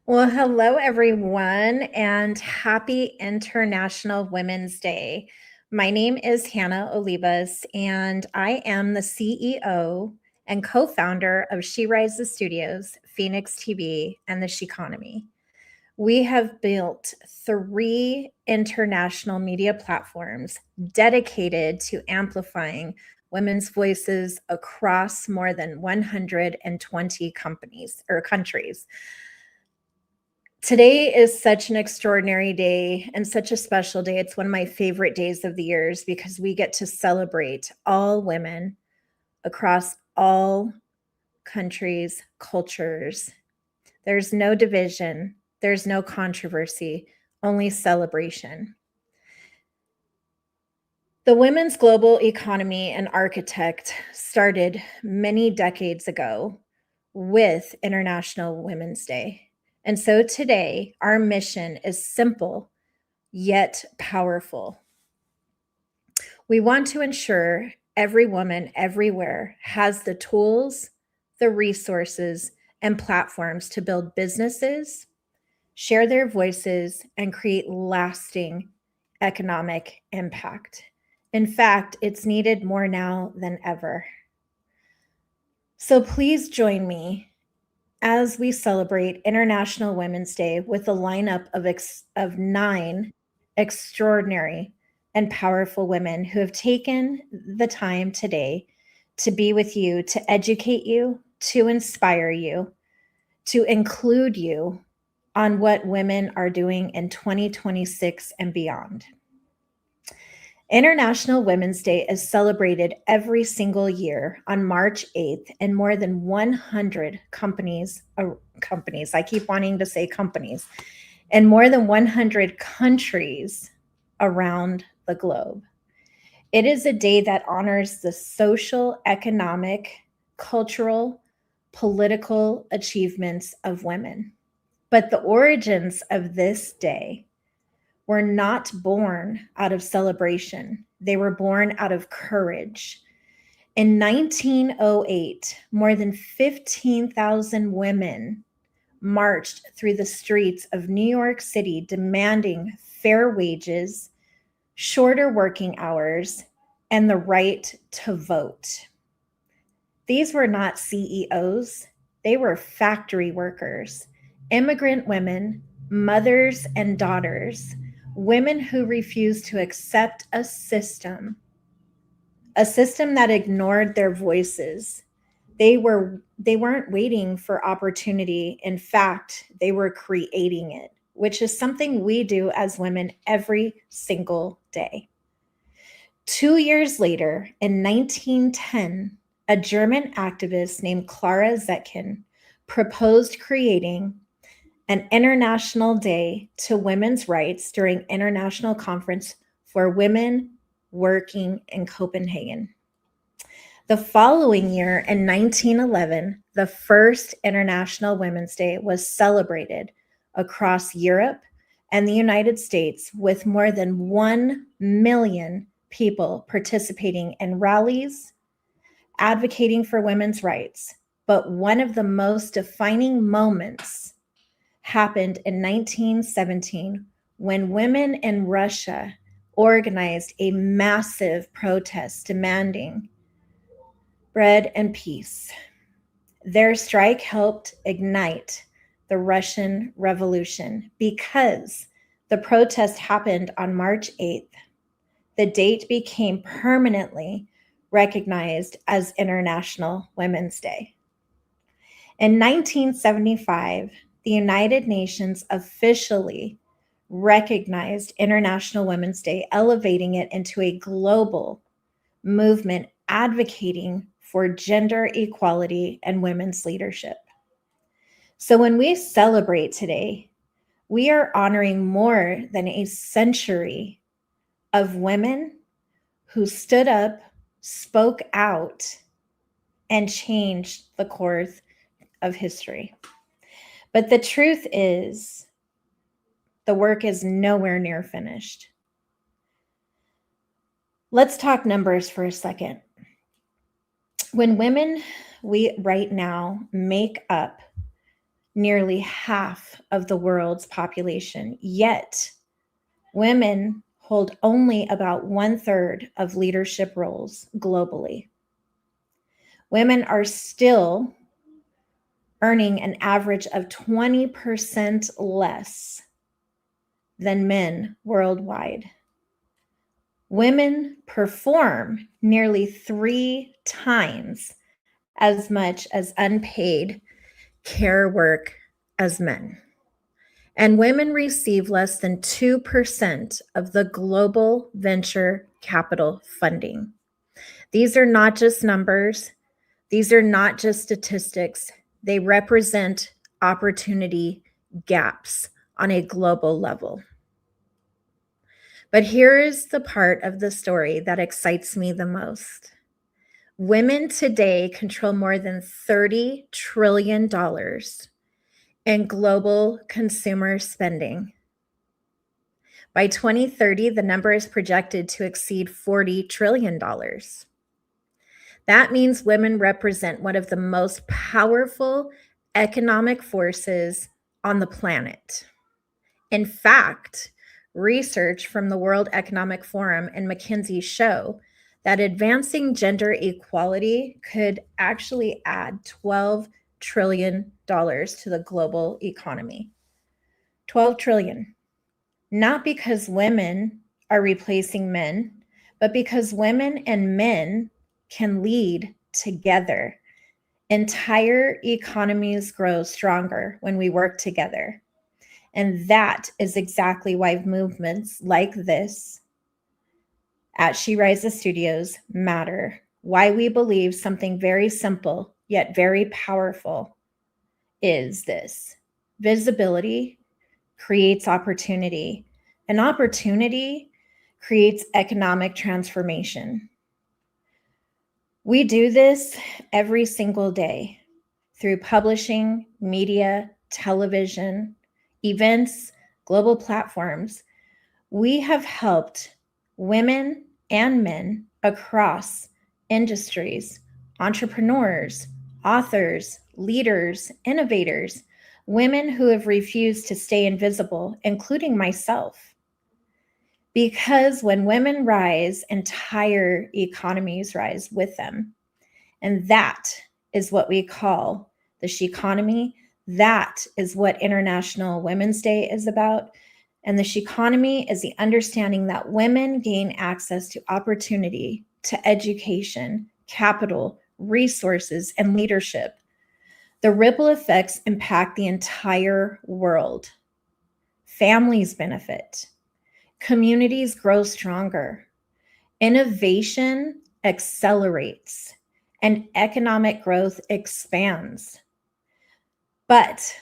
Well, hello everyone, and happy International Women's Day. My name is Hannah Olivas, and I am the CEO and co founder of She Rises Studios, Phoenix TV, and the Sheconomy. We have built three international media platforms dedicated to amplifying women's voices across more than 120 companies or countries. Today is such an extraordinary day and such a special day. It's one of my favorite days of the years because we get to celebrate all women across all countries, cultures. There's no division, there's no controversy, only celebration. The women's global economy and architect started many decades ago with International Women's Day. And so today, our mission is simple yet powerful. We want to ensure every woman everywhere has the tools, the resources, and platforms to build businesses, share their voices, and create lasting economic impact. In fact, it's needed more now than ever. So please join me as we celebrate International Women's Day with a lineup of 9 extraordinary and powerful women who have taken the time today to be with you, to educate you, to inspire you, to include you on what women are doing in 2026 and beyond. International Women's Day is celebrated every single year on March 8th in more than 100 companies. I keep wanting to say companies, in more than 100 countries around the globe. It is a day that honors the social, economic, cultural, political achievements of women. But the origins of this day were not born out of celebration. They were born out of courage. In 1908, more than 15,000 women marched through the streets of New York City demanding fair wages, shorter working hours, and the right to vote. These were not CEOs, they were factory workers, immigrant women, mothers and daughters, women who refused to accept a system that ignored their voices. They weren't waiting for opportunity. In fact, they were creating it, which is something we do as women every single day. 2 years later, in 1910, a German activist named Clara Zetkin proposed creating an international day to women's rights during International Conference for Women working in Copenhagen. The following year, in 1911, the first International Women's Day was celebrated across Europe and the United States, with more than 1 million people participating in rallies, advocating for women's rights. But one of the most defining moments happened in 1917 when women in Russia organized a massive protest demanding bread and peace. Their strike helped ignite the Russian Revolution because the protest happened on March 8th. The date became permanently recognized as International Women's Day. In 1975, the United Nations officially recognized International Women's Day, elevating it into a global movement advocating for gender equality and women's leadership. So when we celebrate today, we are honoring more than a century of women who stood up, spoke out, and changed the course of history. But the truth is, the work is nowhere near finished. Let's talk numbers for a second. When women, we right now make up nearly half of the world's population. Yet, women hold only about 1/3 of leadership roles globally. Women are still earning an average of 20% less than men worldwide. Women perform nearly 3 times as much as unpaid care work as men. And women receive less than 2% of the global venture capital funding. These are not just numbers. These are not just statistics. They represent opportunity gaps on a global level. But here is the part of the story that excites me the most. Women today control more than $30 trillion in global consumer spending. By 2030, the number is projected to exceed $40 trillion. That means women represent one of the most powerful economic forces on the planet. In fact, research from the World Economic Forum and McKinsey show that advancing gender equality could actually add $12 trillion to the global economy. 12 trillion. Not because women are replacing men, but because women and men can lead together. Entire economies grow stronger when we work together. And that is exactly why movements like this at She Rises Studios matter. Why we believe something very simple yet very powerful is this: visibility creates opportunity, and opportunity creates economic transformation. We do this every single day through publishing, media, television, events, global platforms. We have helped women and men across industries, entrepreneurs, authors, leaders, innovators, women who have refused to stay invisible, including myself. Because when women rise, entire economies rise with them. And that is what we call the Sheconomy. That is what International Women's Day is about. And the Sheconomy is the understanding that women gain access to opportunity, to education, capital, resources, and leadership. The ripple effects impact the entire world. Families benefit. Communities grow stronger. Innovation accelerates, and economic growth expands. But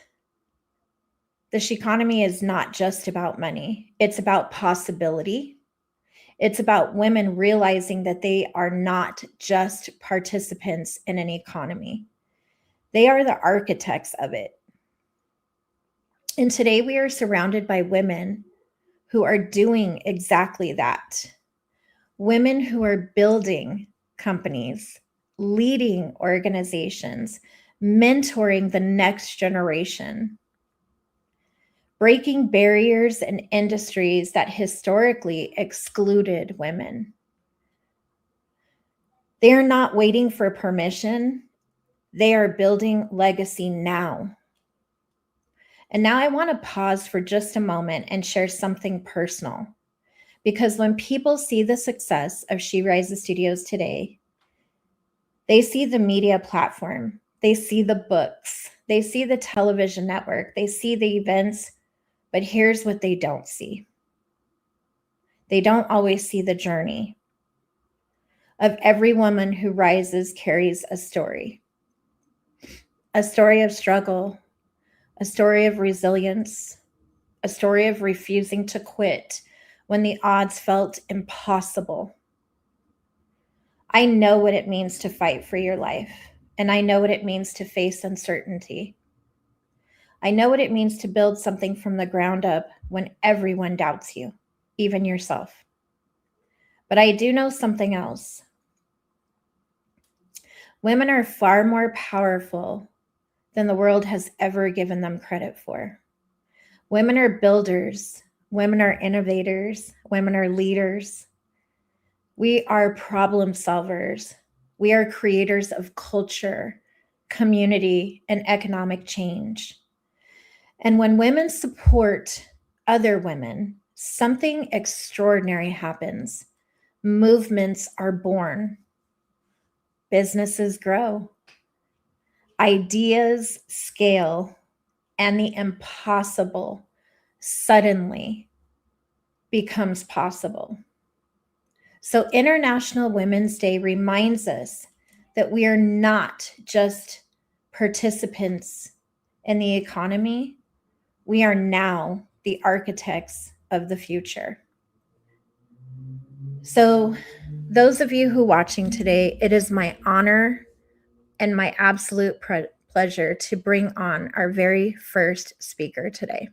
the Sheconomy is not just about money. It's about possibility. It's about women realizing that they are not just participants in an economy. They are the architects of it. And today we are surrounded by women who are doing exactly that. Women who are building companies, leading organizations, mentoring the next generation, breaking barriers in industries that historically excluded women. They are not waiting for permission. They are building legacy now. And now I want to pause for just a moment and share something personal. Because when people see the success of She Rises Studios today, they see the media platform, they see the books, they see the television network, they see the events, but here's what they don't see. They don't always see the journey of every woman who rises carries a story of struggle, a story of resilience, a story of refusing to quit when the odds felt impossible. I know what it means to fight for your life, and I know what it means to face uncertainty. I know what it means to build something from the ground up when everyone doubts you, even yourself. But I do know something else. Women are far more powerful than the world has ever given them credit for. Women are builders, women are innovators, women are leaders. We are problem solvers. We are creators of culture, community, and economic change. And when women support other women, something extraordinary happens. Movements are born, businesses grow, ideas scale, and the impossible suddenly becomes possible. So, International Women's Day reminds us that we are not just participants in the economy, we are now the architects of the future. So, those of you who are watching today, it is my honor and my absolute pleasure to bring on our very first speaker today.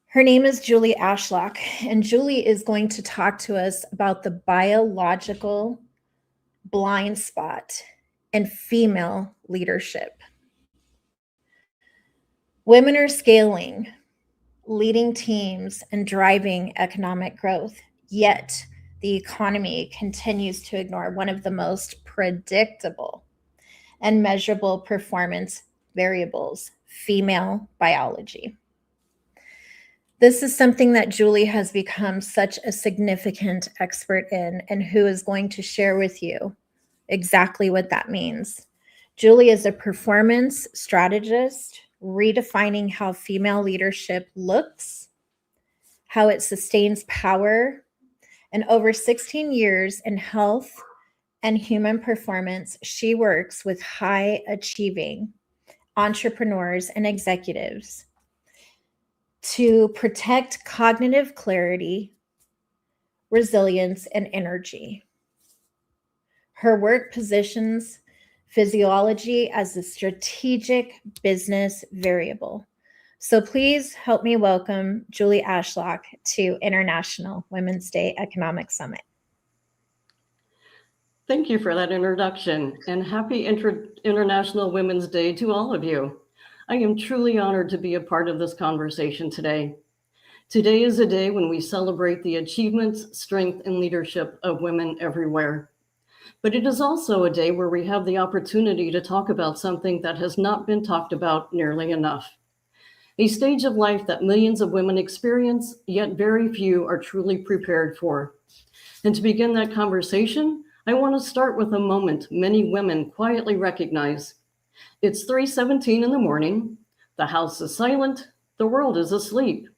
Her name is Julie Ashlock, and Julie is going to talk to us about the biological blind spot in female leadership. Women are scaling, leading teams, and driving economic growth, yet the economy continues to ignore one of the most predictable and measurable performance variables, female biology. This is something that Julie has become such a significant expert in, and who is going to share with you exactly what that means. Julie is a performance strategist, redefining how female leadership looks, how it sustains power, and over 16 years in health and human performance, she works with high achieving entrepreneurs and executives to protect cognitive clarity, resilience, and energy. Her work positions physiology as a strategic business variable. So please help me welcome Julie Ashlock to International Women's Day Economic Summit. Thank you for that introduction, and happy International Women's Day to all of you. I am truly honored to be a part of this conversation today. Today is a day when we celebrate the achievements, strength, and leadership of women everywhere. But it is also a day where we have the opportunity to talk about something that has not been talked about nearly enough. A stage of life that millions of women experience, yet very few are truly prepared for. And to begin that conversation, I want to start with a moment many women quietly recognize. It's 3:17 in the morning, the house is silent, the world is asleep.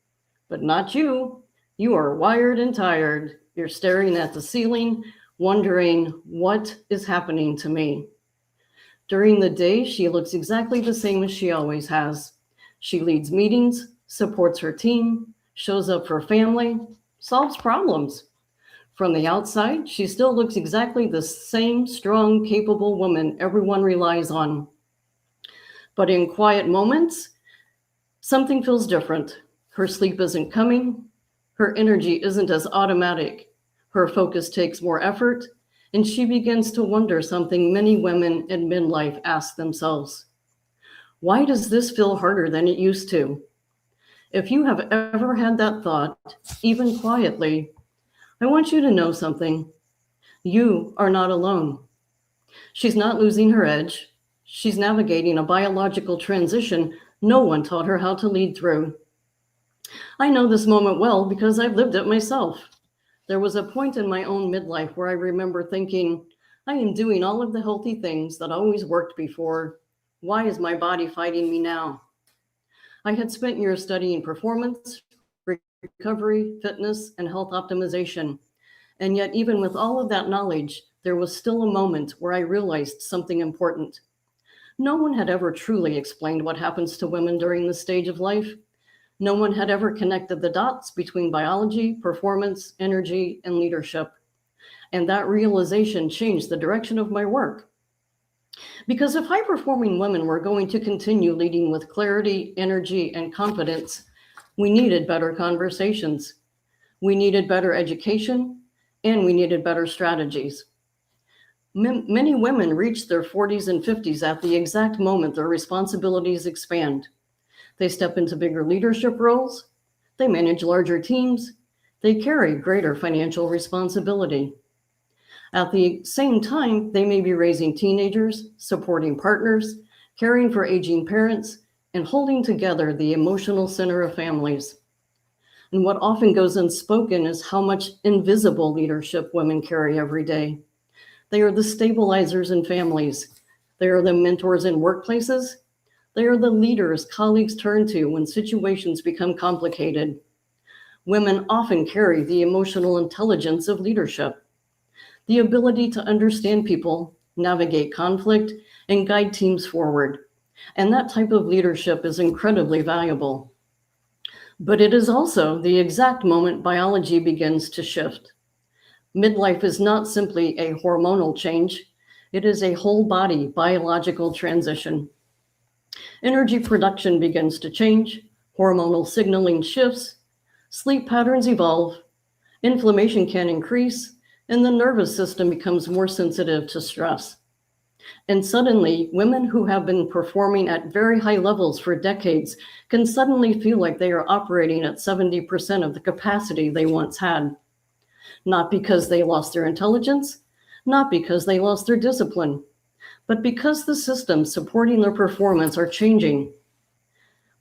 But not you. You are wired and tired. You're staring at the ceiling, wondering, what is happening to me? During the day, she looks exactly the same as she always has. She leads meetings, supports her team, shows up for family, solves problems. From the outside, she still looks exactly the same strong, capable woman everyone relies on. But in quiet moments, something feels different. Her sleep isn't coming. Her energy isn't as automatic. Her focus takes more effort, and she begins to wonder something many women in midlife ask themselves. Why does this feel harder than it used to? If you have ever had that thought, even quietly, I want you to know something. You are not alone. She's not losing her edge. She's navigating a biological transition no one taught her how to lead through. I know this moment well because I've lived it myself. There was a point in my own midlife where I remember thinking, I am doing all of the healthy things that always worked before. Why is my body fighting me now? I had spent years studying performance, recovery, fitness, and health optimization. And yet, even with all of that knowledge, there was still a moment where I realized something important. No one had ever truly explained what happens to women during this stage of life. No one had ever connected the dots between biology, performance, energy, and leadership. And that realization changed the direction of my work. Because if high-performing women were going to continue leading with clarity, energy, and confidence, we needed better conversations. We needed better education, and we needed better strategies. Many women reach their 40s and 50s at the exact moment their responsibilities expand. They step into bigger leadership roles, they manage larger teams, they carry greater financial responsibility. At the same time, they may be raising teenagers, supporting partners, caring for aging parents, and holding together the emotional center of families. And what often goes unspoken is how much invisible leadership women carry every day. They are the stabilizers in families. They are the mentors in workplaces. They are the leaders colleagues turn to when situations become complicated. Women often carry the emotional intelligence of leadership, the ability to understand people, navigate conflict, and guide teams forward. And that type of leadership is incredibly valuable. But it is also the exact moment biology begins to shift. Midlife is not simply a hormonal change, it is a whole body biological transition. Energy production begins to change, hormonal signaling shifts, sleep patterns evolve, inflammation can increase, and the nervous system becomes more sensitive to stress. And suddenly, women who have been performing at very high levels for decades can suddenly feel like they are operating at 70% of the capacity they once had. Not because they lost their intelligence, not because they lost their discipline, but because the systems supporting their performance are changing.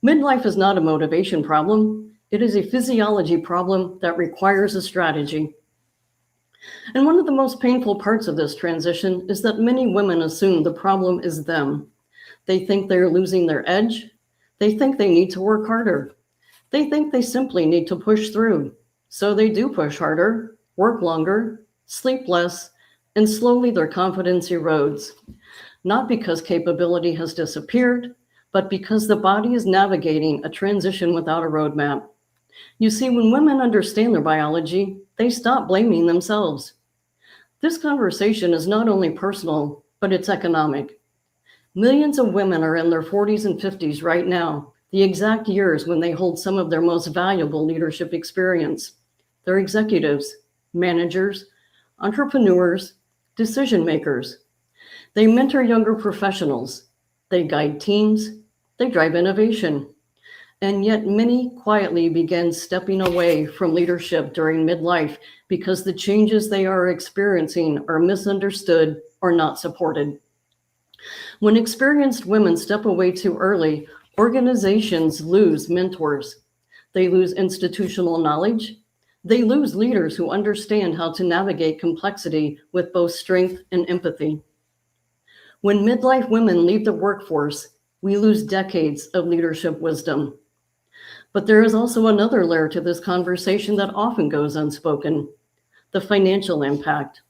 Midlife is not a motivation problem. It is a physiology problem that requires a strategy. And one of the most painful parts of this transition is that many women assume the problem is them. They think they're losing their edge. They think they need to work harder. They think they simply need to push through. So they do push harder, work longer, sleep less, and slowly their confidence erodes. Not because capability has disappeared, but because the body is navigating a transition without a roadmap. You see, when women understand their biology, they stop blaming themselves. This conversation is not only personal, but it's economic. Millions of women are in their 40s and 50s right now, the exact years when they hold some of their most valuable leadership experience. They're executives, managers, entrepreneurs, decision makers. They mentor younger professionals. They guide teams. They drive innovation. And yet many quietly begin stepping away from leadership during midlife because the changes they are experiencing are misunderstood or not supported. When experienced women step away too early, organizations lose mentors. They lose institutional knowledge. They lose leaders who understand how to navigate complexity with both strength and empathy. When midlife women leave the workforce, we lose decades of leadership wisdom. But there is also another layer to this conversation that often goes unspoken: the financial impact.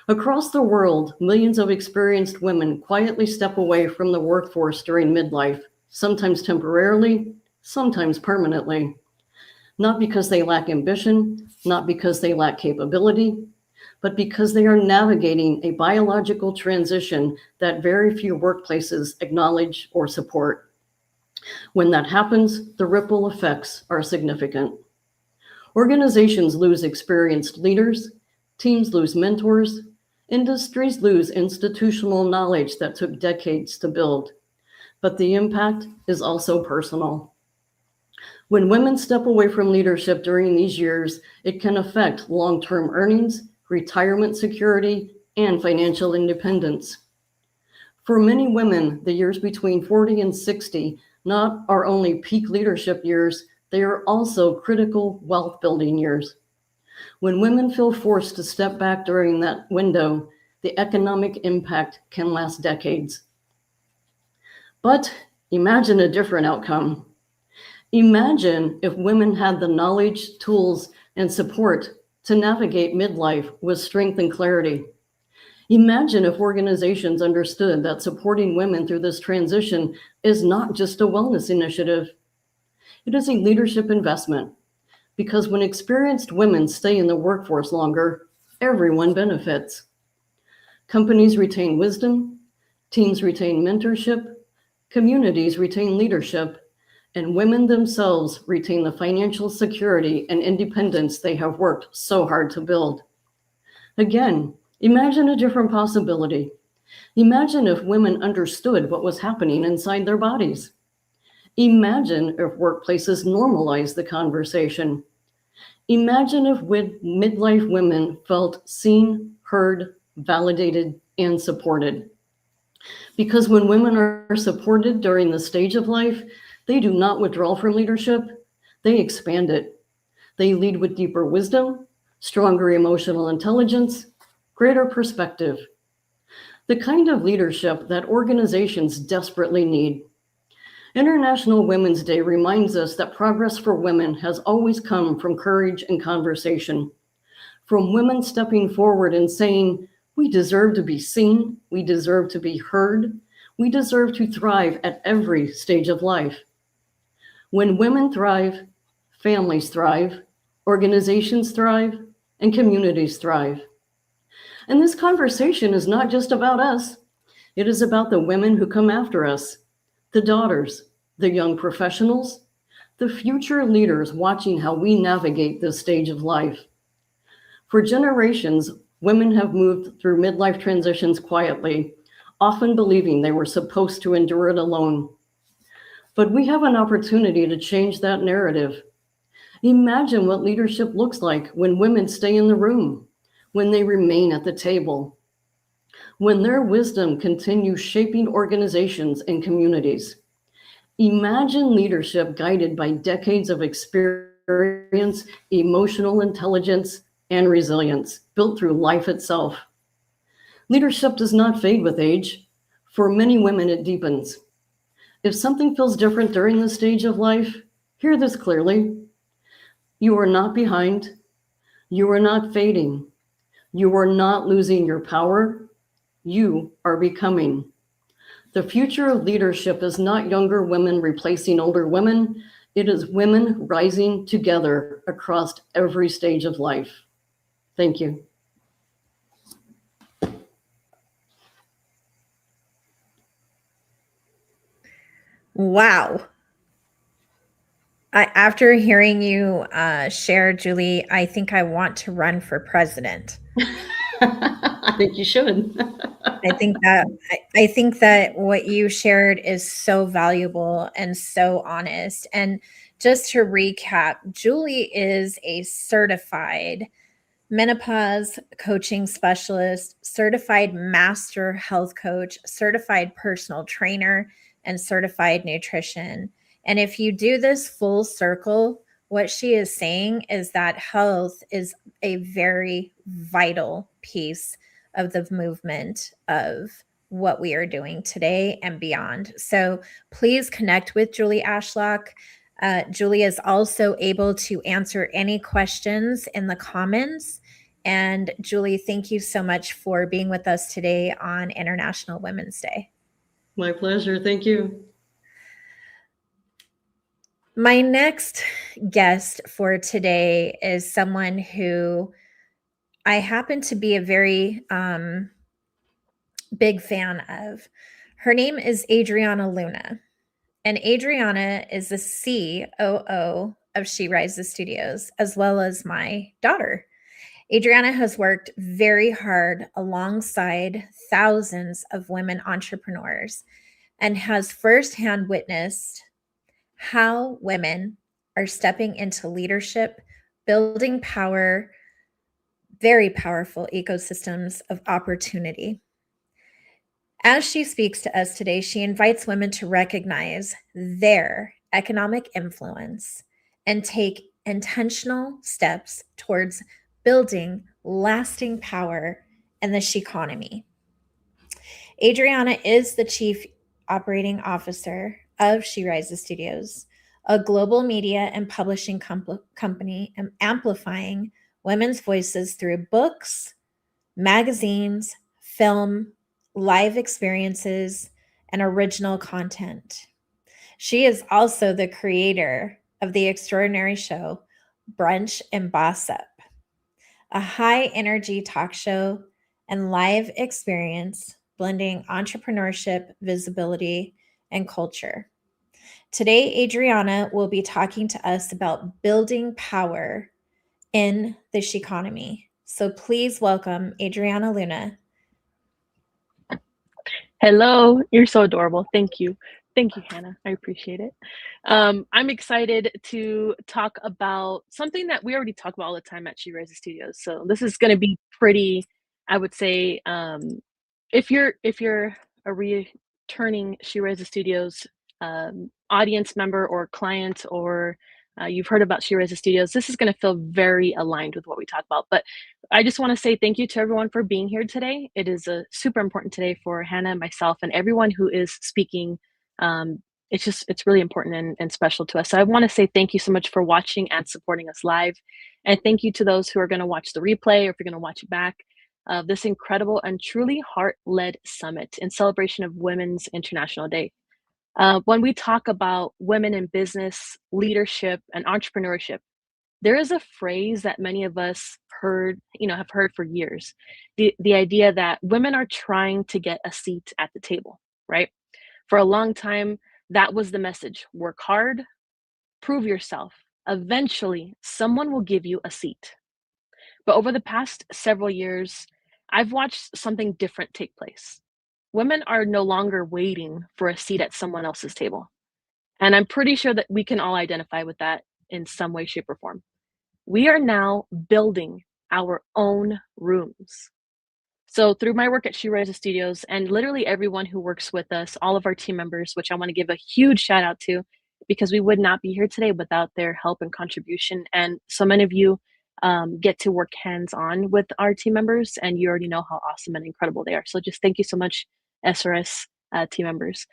Across the world, millions of experienced women quietly step away from the workforce during midlife, sometimes temporarily, sometimes permanently. Not because they lack ambition, not because they lack capability, but because they are navigating a biological transition that very few workplaces acknowledge or support. When that happens, the ripple effects are significant. Organizations lose experienced leaders, teams lose mentors, industries lose institutional knowledge that took decades to build. But the impact is also personal. When women step away from leadership during these years, it can affect long-term earnings, retirement security, and financial independence. For many women, the years between 40 and 60 not are only peak leadership years, they are also critical wealth building years. When women feel forced to step back during that window, the economic impact can last decades. But imagine a different outcome. Imagine if women had the knowledge, tools, and support to navigate midlife with strength and clarity. Imagine if organizations understood that supporting women through this transition is not just a wellness initiative. It is a leadership investment, because when experienced women stay in the workforce longer, everyone benefits. Companies retain wisdom, teams retain mentorship, communities retain leadership, and women themselves retain the financial security and independence they have worked so hard to build. Again, Imagine a different possibility. Imagine if women understood what was happening inside their bodies. Imagine if workplaces normalized the conversation. Imagine if midlife women felt seen, heard, validated, and supported. Because when women are supported during the stage of life, they do not withdraw from leadership, they expand it. They lead with deeper wisdom, stronger emotional intelligence, greater perspective. The kind of leadership that organizations desperately need. International Women's Day reminds us that progress for women has always come from courage and conversation, from women stepping forward and saying, we deserve to be seen, we deserve to be heard, we deserve to thrive at every stage of life. When women thrive, families thrive, organizations thrive, and communities thrive. And this conversation is not just about us. It is about the women who come after us, the daughters, the young professionals, the future leaders watching how we navigate this stage of life. For generations, women have moved through midlife transitions quietly, often believing they were supposed to endure it alone. But we have an opportunity to change that narrative. Imagine what leadership looks like when women stay in the room, when they remain at the table, when their wisdom continues shaping organizations and communities. Imagine leadership guided by decades of experience, emotional intelligence, and resilience built through life itself. Leadership does not fade with age. For many women, it deepens. If something feels different during this stage of life, hear this clearly. You are not behind. You are not fading. You are not losing your power. You are becoming. The future of leadership is not younger women replacing older women. It is women rising together across every stage of life. Thank you. Wow. After hearing you share, Julie, I think I want to run for president. I think you should. I think that what you shared is so valuable and so honest. And just to recap, Julie is a certified menopause coaching specialist, certified master health coach, certified personal trainer, and certified nutrition. And if you do this full circle, what she is saying is that health is a very vital piece of the movement of what we are doing today and beyond. So please connect with Julie Ashlock. Julie is also able to answer any questions in the comments. And Julie, thank you so much for being with us today on International Women's Day. My pleasure. Thank you. My next guest for today is someone who I happen to be a very big fan of. Her name is Adriana Luna. And Adriana is the COO of She Rises Studios, as well as my daughter. Adriana has worked very hard alongside thousands of women entrepreneurs and has firsthand witnessed how women are stepping into leadership, building power, very powerful ecosystems of opportunity. As she speaks to us today, she invites women to recognize their economic influence and take intentional steps towards building lasting power in the Sheconomy. Adriana is the Chief Operating Officer of She Rises Studios, a global media and publishing company amplifying women's voices through books, magazines, film, live experiences, and original content. She is also the creator of the extraordinary show Brunch and Boss Up, a high energy talk show and live experience blending entrepreneurship, visibility, and culture. Today, Adriana will be talking to us about building power in the Sheconomy. So please welcome Adriana Luna. Hello, you're so adorable. Thank you. Thank you, Hannah. I appreciate it. I'm excited to talk about something that we already talk about all the time at She Rises Studios. So this is going to be pretty, I would say, if you're a returning She Rises Studios audience member or client, or you've heard about She Rises Studios, this is going to feel very aligned with what we talk about. But I just want to say thank you to everyone for being here today. It is a super important today for Hannah, myself, and everyone who is speaking. It's really important and special to us. So I want to say thank you so much for watching and supporting us live. And thank you to those who are going to watch the replay, or if you're going to watch it back, of this incredible and truly heart-led summit in celebration of Women's International Day. When we talk about women in business, leadership, and entrepreneurship, there is a phrase that many of us have heard for years. The idea that women are trying to get a seat at the table, right? For a long time, that was the message. Work hard, prove yourself. Eventually, someone will give you a seat. But over the past several years, I've watched something different take place. Women are no longer waiting for a seat at someone else's table. And I'm pretty sure that we can all identify with that in some way, shape, or form. We are now building our own rooms. So through my work at She Rises Studios, and literally everyone who works with us, all of our team members, which I want to give a huge shout out to, because we would not be here today without their help and contribution. And so many of you get to work hands-on with our team members, and you already know how awesome and incredible they are. So just thank you so much, SRS team members.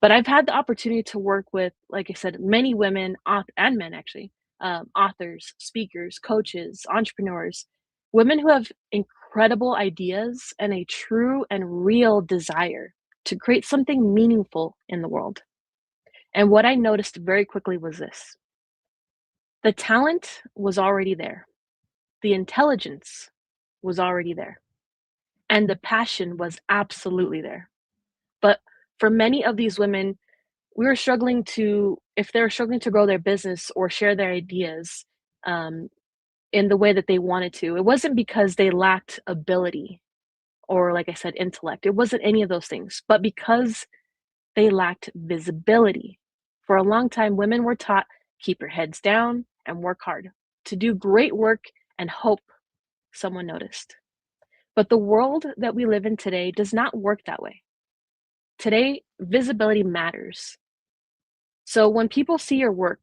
But I've had the opportunity to work with, like I said, many women and men actually, authors, speakers, coaches, entrepreneurs, women who have incredible ideas and a true and real desire to create something meaningful in the world. And what I noticed very quickly was this: the talent was already there, the intelligence was already there, and the passion was absolutely there. But for many of these women, if they're struggling to grow their business or share their ideas in the way that they wanted to, it wasn't because they lacked ability or, like I said, intellect. It wasn't any of those things, but because they lacked visibility. For a long time, women were taught, keep your heads down and work hard, to do great work and hope someone noticed. But the world that we live in today does not work that way. Today, visibility matters. So when people see your work,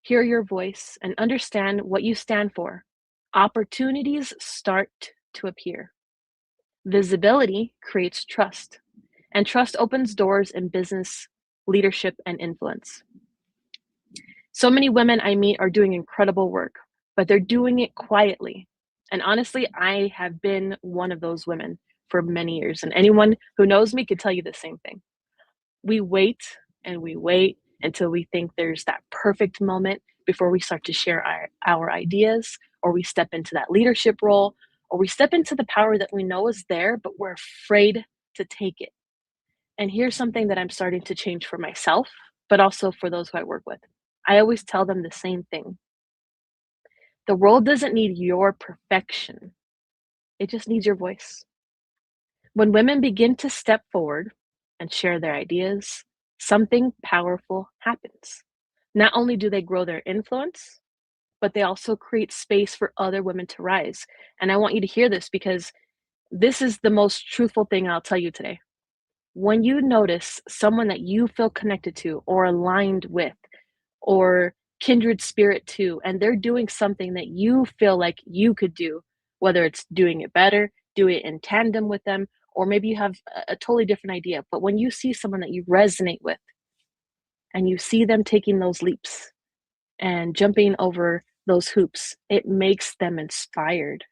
hear your voice, and understand what you stand for, opportunities start to appear. Visibility creates trust, and trust opens doors in business, leadership, and influence. So many women I meet are doing incredible work, but they're doing it quietly. And honestly, I have been one of those women for many years, and anyone who knows me could tell you the same thing. We wait and we wait until we think there's that perfect moment before we start to share our ideas, or we step into that leadership role, or we step into the power that we know is there, but we're afraid to take it. And here's something that I'm starting to change for myself, but also for those who I work with. I always tell them the same thing. The world doesn't need your perfection. It just needs your voice. When women begin to step forward and share their ideas, something powerful happens. Not only do they grow their influence, but they also create space for other women to rise. And I want you to hear this, because this is the most truthful thing I'll tell you today. When you notice someone that you feel connected to or aligned with or kindred spirit to, and they're doing something that you feel like you could do, whether it's doing it better, do it in tandem with them, or maybe you have a totally different idea. But when you see someone that you resonate with and you see them taking those leaps and jumping over those hoops, it makes them inspired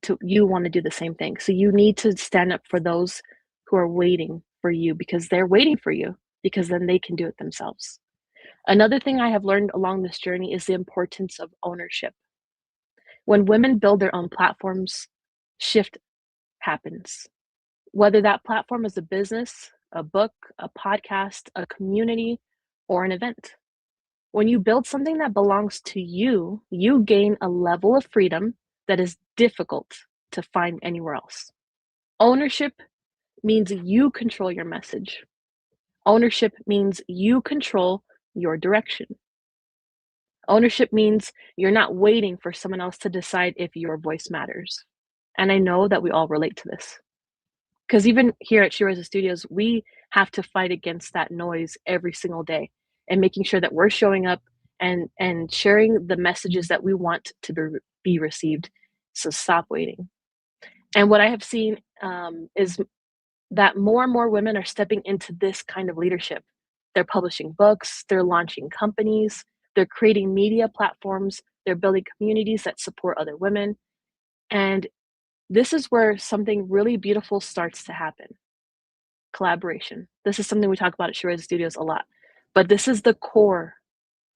to you want to do the same thing. So you need to stand up for those who are waiting for you, because they're waiting for you, because then they can do it themselves. Another thing I have learned along this journey is the importance of ownership. When women build their own platforms, shift happens. Whether that platform is a business, a book, a podcast, a community, or an event. When you build something that belongs to you, you gain a level of freedom that is difficult to find anywhere else. Ownership means you control your message. Ownership means you control your direction. Ownership means you're not waiting for someone else to decide if your voice matters. And I know that we all relate to this. Because even here at She Studios, we have to fight against that noise every single day and making sure that we're showing up and sharing the messages that we want to be received. So stop waiting. And what I have seen is that more and more women are stepping into this kind of leadership. They're publishing books, they're launching companies, they're creating media platforms, they're building communities that support other women. And this is where something really beautiful starts to happen. Collaboration. This is something we talk about at She Studios a lot. But this is the core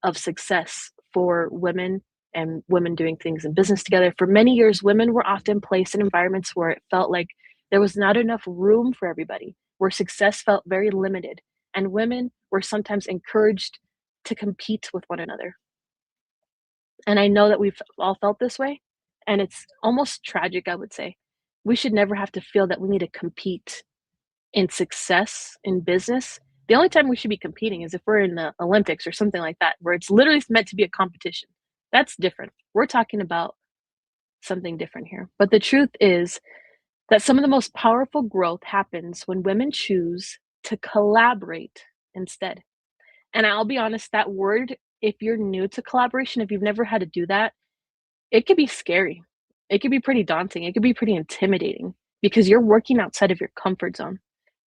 of success for women and women doing things in business together. For many years, women were often placed in environments where it felt like there was not enough room for everybody, where success felt very limited, and women were sometimes encouraged to compete with one another. And I know that we've all felt this way, and it's almost tragic, I would say. We should never have to feel that we need to compete in success in business. The only time we should be competing is if we're in the Olympics or something like that, where it's literally meant to be a competition. That's different. We're talking about something different here. But the truth is that some of the most powerful growth happens when women choose to collaborate instead. And I'll be honest, that word, if you're new to collaboration, if you've never had to do that, it could be scary. It could be pretty daunting. It could be pretty intimidating because you're working outside of your comfort zone.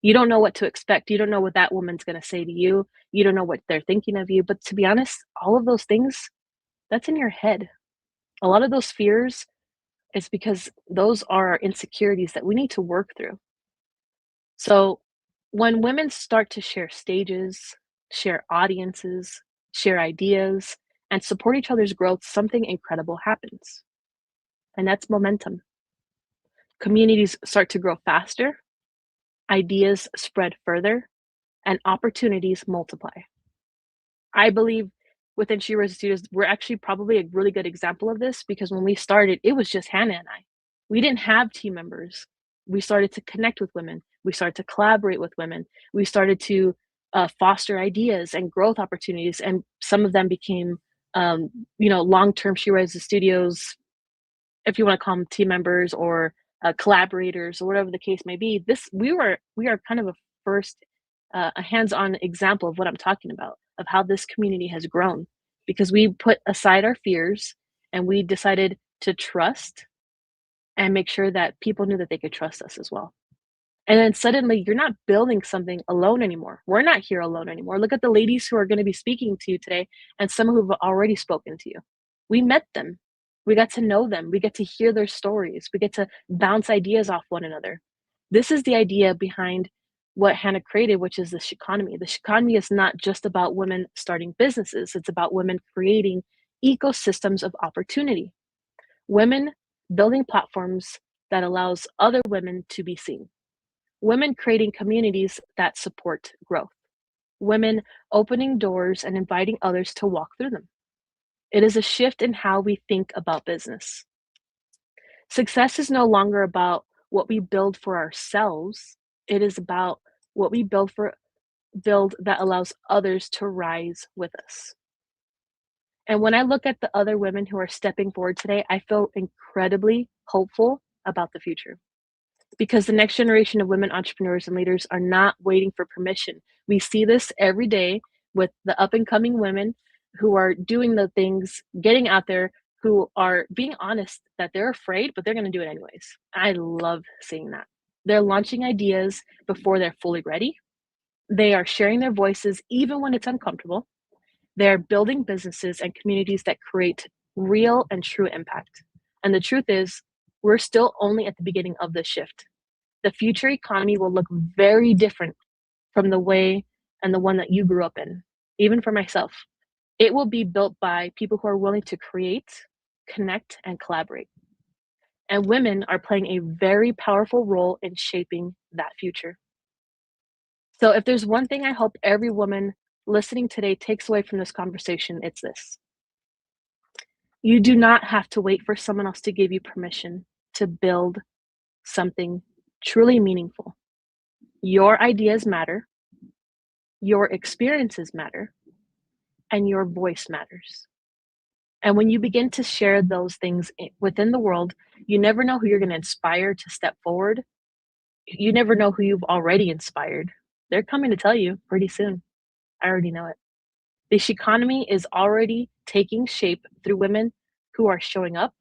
You don't know what to expect. You don't know what that woman's going to say to you. You don't know what they're thinking of you. But to be honest, all of those things, that's in your head. A lot of those fears is because those are our insecurities that we need to work through. So when women start to share stages, share audiences, share ideas, and support each other's growth, something incredible happens. And that's momentum. Communities start to grow faster, ideas spread further, and opportunities multiply. I believe within She Studios, we're actually probably a really good example of this because when we started, it was just Hannah and I. We didn't have team members. We started to connect with women. We started to collaborate with women. We started to foster ideas and growth opportunities, and some of them became, long-term She Studios, if you want to call them team members or collaborators or whatever the case may be. We are kind of a hands-on example of what I'm talking about, of how this community has grown, because we put aside our fears and we decided to trust and make sure that people knew that they could trust us as well. And then suddenly you're not building something alone anymore. We're not here alone anymore. Look at the ladies who are going to be speaking to you today and some who've already spoken to you. We met them. We got to know them. We get to hear their stories. We get to bounce ideas off one another. This is the idea behind what Hannah created, which is the Sheconomy. The Sheconomy is not just about women starting businesses. It's about women creating ecosystems of opportunity. Women building platforms that allows other women to be seen. Women creating communities that support growth. Women opening doors and inviting others to walk through them. It is a shift in how we think about business. Success is no longer about what we build for ourselves. It is about what we build that allows others to rise with us. And when I look at the other women who are stepping forward today, I feel incredibly hopeful about the future, because the next generation of women entrepreneurs and leaders are not waiting for permission. We see this every day with the up and coming women who are doing the things, getting out there, who are being honest that they're afraid, but they're going to do it anyways. I love seeing that. They're launching ideas before they're fully ready. They are sharing their voices even when it's uncomfortable. They're building businesses and communities that create real and true impact. And the truth is, we're still only at the beginning of this shift. The future economy will look very different from the way and the one that you grew up in, even for myself. It will be built by people who are willing to create, connect, and collaborate. And women are playing a very powerful role in shaping that future. So if there's one thing I hope every woman listening today takes away from this conversation, it's this. You do not have to wait for someone else to give you permission to build something truly meaningful. Your ideas matter, your experiences matter, and your voice matters. And when you begin to share those things within the world, you never know who you're going to inspire to step forward. You never know who you've already inspired. They're coming to tell you pretty soon. I already know it. The Sheconomy is already taking shape through women who are showing up,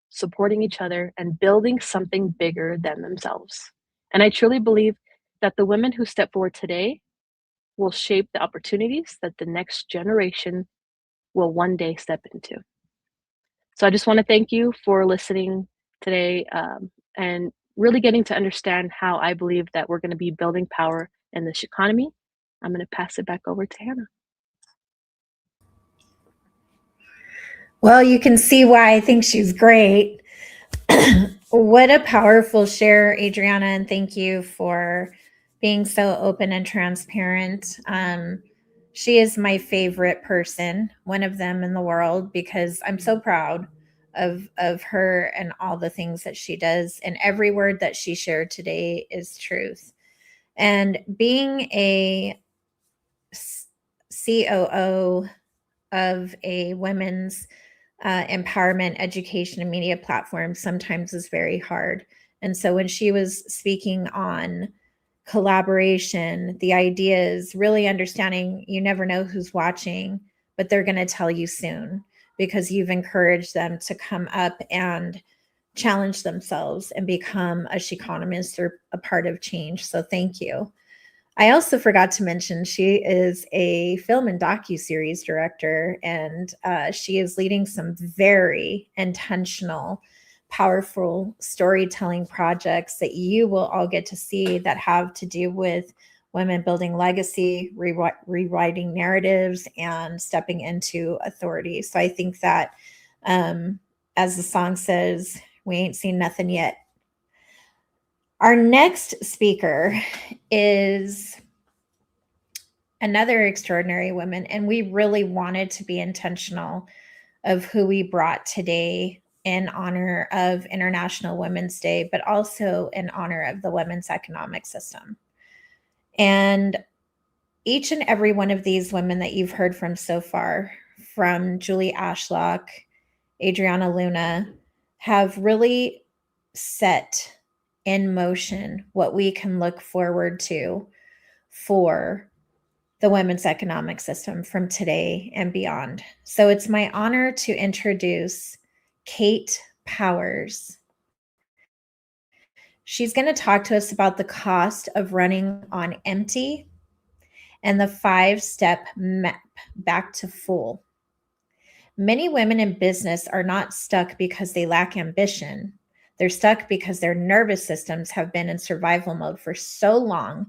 supporting each other, and building something bigger than themselves. And I truly believe that the women who step forward today will shape the opportunities that the next generation will one day step into. So I just want to thank you for listening today, and really getting to understand how I believe that we're going to be building power in this economy. I'm going to pass it back over to Hannah. Well, you can see why I think she's great. What a powerful share, Adriana, and thank you for being so open and transparent. She is my favorite person, one of them in the world, because I'm so proud of her and all the things that she does. And every word that she shared today is truth. And being a COO of a women's empowerment, education, and media platform sometimes is very hard. And so when she was speaking on collaboration, the idea is really understanding you never know who's watching, but they're going to tell you soon because you've encouraged them to come up and challenge themselves and become a Sheconomist or a part of change. So thank you. I also forgot to mention she is a film and docuseries director, and she is leading some very intentional, powerful storytelling projects that you will all get to see that have to do with women building legacy, rewriting narratives, and stepping into authority. So I think that, as the song says, we ain't seen nothing yet. Our next speaker is another extraordinary woman, and we really wanted to be intentional of who we brought today in honor of International Women's Day, but also in honor of the women's economic system. And each and every one of these women that you've heard from so far, from Julie Ashlock, Adriana Luna, have really set in motion what we can look forward to for the women's economic system from today and beyond. So it's my honor to introduce Kate Powers. She's going to talk to us about the cost of running on empty and the 5-step map back to full. Many women in business are not stuck because they lack ambition. They're stuck because their nervous systems have been in survival mode for so long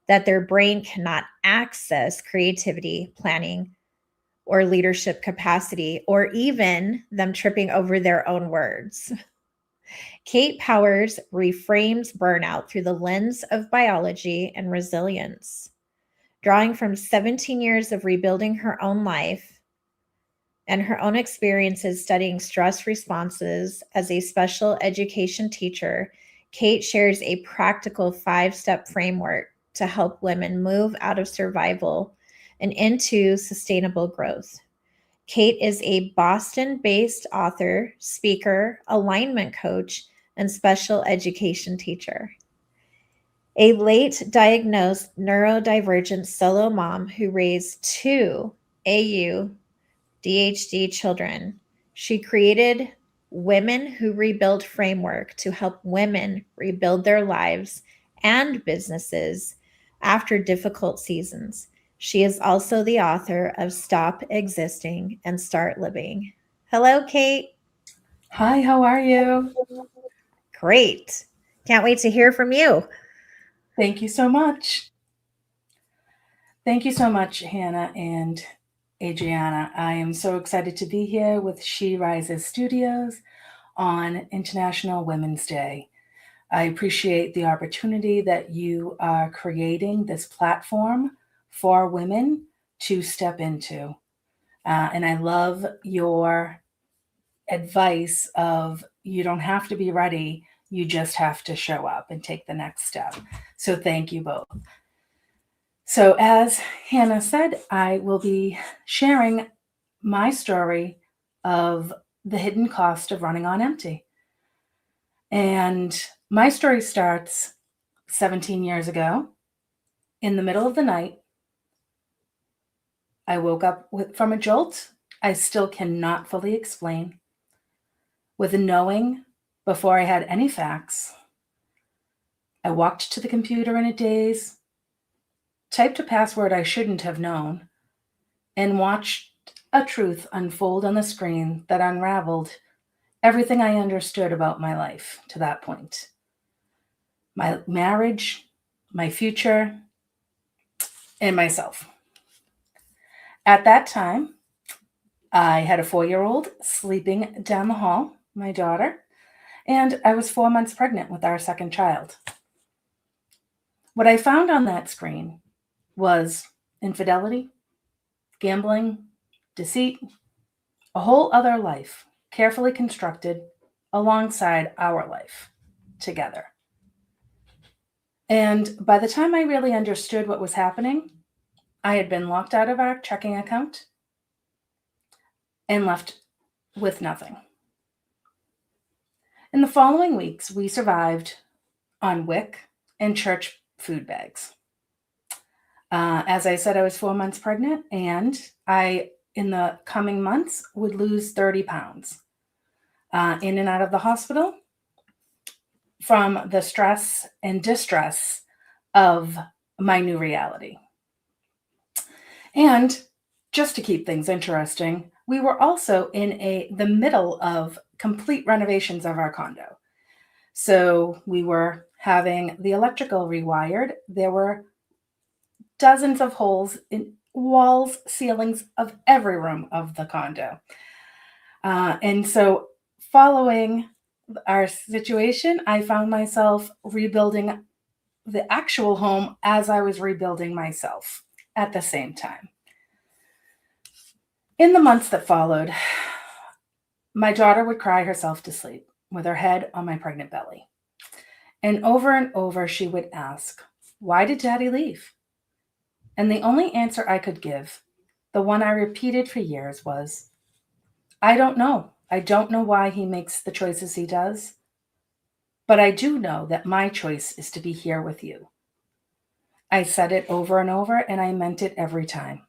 that their brain cannot access creativity, planning, or leadership capacity, or even them tripping over their own words. Kate Powers reframes burnout through the lens of biology and resilience. Drawing from 17 years of rebuilding her own life and her own experiences studying stress responses as a special education teacher, Kate shares a practical 5-step framework to help women move out of survival and into sustainable growth. Kate is a Boston-based author, speaker, alignment coach, and special education teacher. A late diagnosed neurodivergent solo mom who raised 2 ADHD children, she created Women Who Rebuild framework to help women rebuild their lives and businesses after difficult seasons. She is also the author of Stop Existing and Start Living. Hello, Kate. Hi, how are you? Great. Can't wait to hear from you. Thank you so much. Thank you so much, Hannah and Adriana. I am so excited to be here with She Rises Studios on International Women's Day. I appreciate the opportunity that you are creating this platform for women to step into. And I love your advice of you don't have to be ready, you just have to show up and take the next step. So thank you both. So as Hannah said, I will be sharing my story of the hidden cost of running on empty. And my story starts 17 years ago. In the middle of the night, I woke up from a jolt I still cannot fully explain, with a knowing before I had any facts. I walked to the computer in a daze, typed a password I shouldn't have known, and watched a truth unfold on the screen that unraveled everything I understood about my life to that point. My marriage, my future, and myself. At that time, I had a 4-year-old sleeping down the hall, my daughter, and I was 4 months pregnant with our second child. What I found on that screen was infidelity, gambling, deceit, a whole other life carefully constructed alongside our life together. And by the time I really understood what was happening, I had been locked out of our checking account and left with nothing. In the following weeks, we survived on WIC and church food bags. As I said, I was 4 months pregnant, and I, in the coming months, would lose 30 pounds in and out of the hospital from the stress and distress of my new reality. And just to keep things interesting, we were also in the middle of complete renovations of our condo. So we were having the electrical rewired. There were dozens of holes in walls, ceilings of every room of the condo. And so following our situation, I found myself rebuilding the actual home as I was rebuilding myself at the same time. In the months that followed, my daughter would cry herself to sleep with her head on my pregnant belly. And over, she would ask, "Why did Daddy leave?" And the only answer I could give, the one I repeated for years, was, "I don't know. I don't know why he makes the choices he does. But I do know that my choice is to be here with you." I said it over and over, and I meant it every time.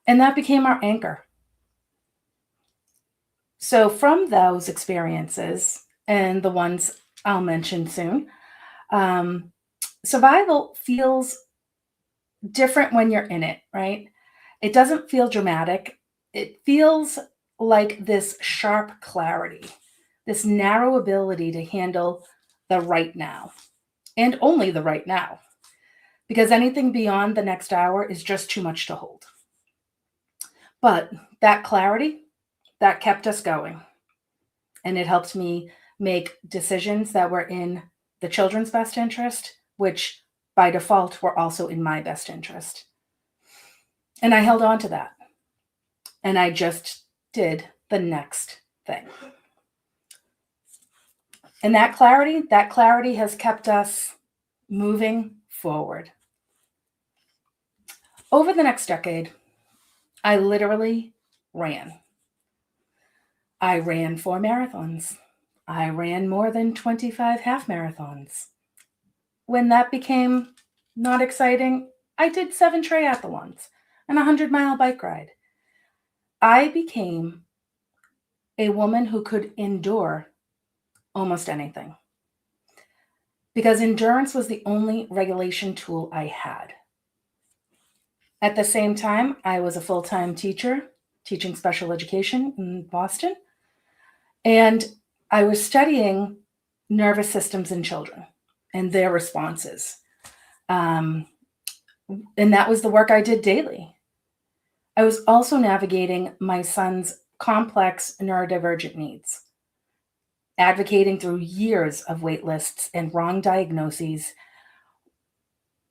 And that became our anchor. So from those experiences, and the ones I'll mention soon, survival feels different when you're in it, right? It doesn't feel dramatic. It feels like this sharp clarity, this narrow ability to handle the right now, and only the right now, because anything beyond the next hour is just too much to hold. But that clarity, that kept us going. And it helped me make decisions that were in the children's best interest, which by default were also in my best interest. And I held on to that. And I just did the next thing. And that clarity has kept us moving forward. Over the next decade, I literally ran. I ran 4 marathons. I ran more than 25 half marathons. When that became not exciting, I did 7 triathlons and a 100-mile bike ride. I became a woman who could endure almost anything, because endurance was the only regulation tool I had. At the same time, I was a full-time teacher, teaching special education in Boston, and I was studying nervous systems in children and their responses. And that was the work I did daily. I was also navigating my son's complex neurodivergent needs, advocating through years of wait lists and wrong diagnoses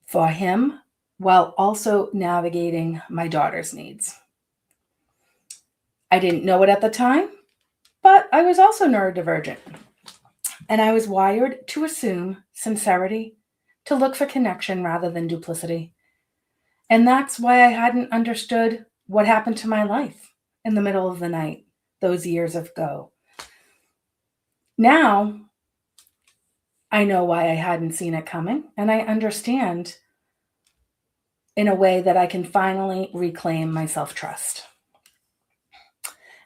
for him, while also navigating my daughter's needs. I didn't know it at the time, But I was also neurodivergent, and I was wired to assume sincerity, to look for connection rather than duplicity. And that's why I hadn't understood what happened to my life in the middle of the night those years ago. Now, I know why I hadn't seen it coming, and I understand in a way that I can finally reclaim my self-trust.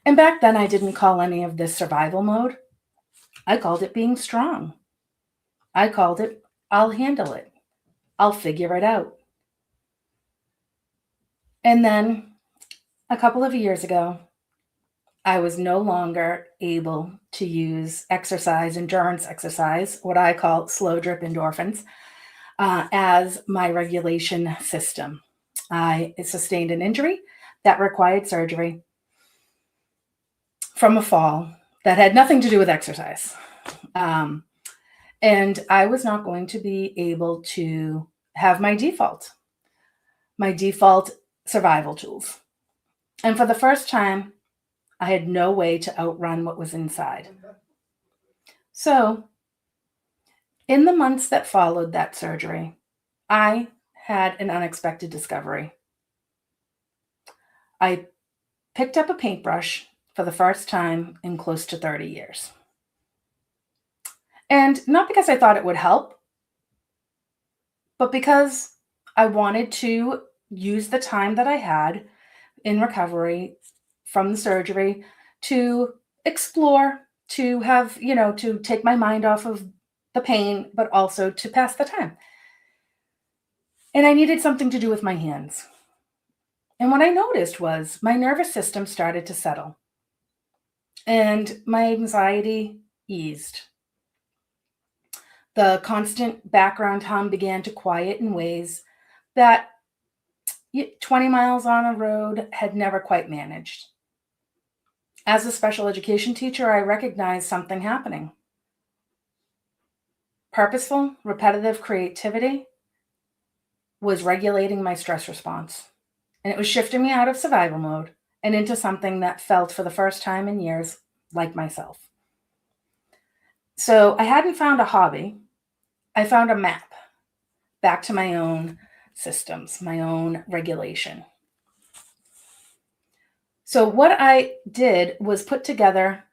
And back then, I didn't call any of this survival mode. I called it being strong. I called it, I'll handle it. I'll figure it out. And then a couple of years ago, I was no longer able to use exercise, endurance exercise, what I call slow drip endorphins, as my regulation system. I sustained an injury that required surgery from a fall that had nothing to do with exercise. And I was not going to be able to have my default survival tools. And for the first time, I had no way to outrun what was inside. So, in the months that followed that surgery, I had an unexpected discovery. I picked up a paintbrush for the first time in close to 30 years. And not because I thought it would help, but because I wanted to use the time that I had in recovery from the surgery to explore, to have, to take my mind off of the pain, but also to pass the time. And I needed something to do with my hands. And what I noticed was my nervous system started to settle and my anxiety eased. The constant background hum began to quiet in ways that 20 miles on a road had never quite managed. As a special education teacher, I recognized something happening. Purposeful, repetitive creativity was regulating my stress response. And it was shifting me out of survival mode and into something that felt for the first time in years like myself. So I hadn't found a hobby. I found a map back to my own systems, my own regulation. So what I did was put together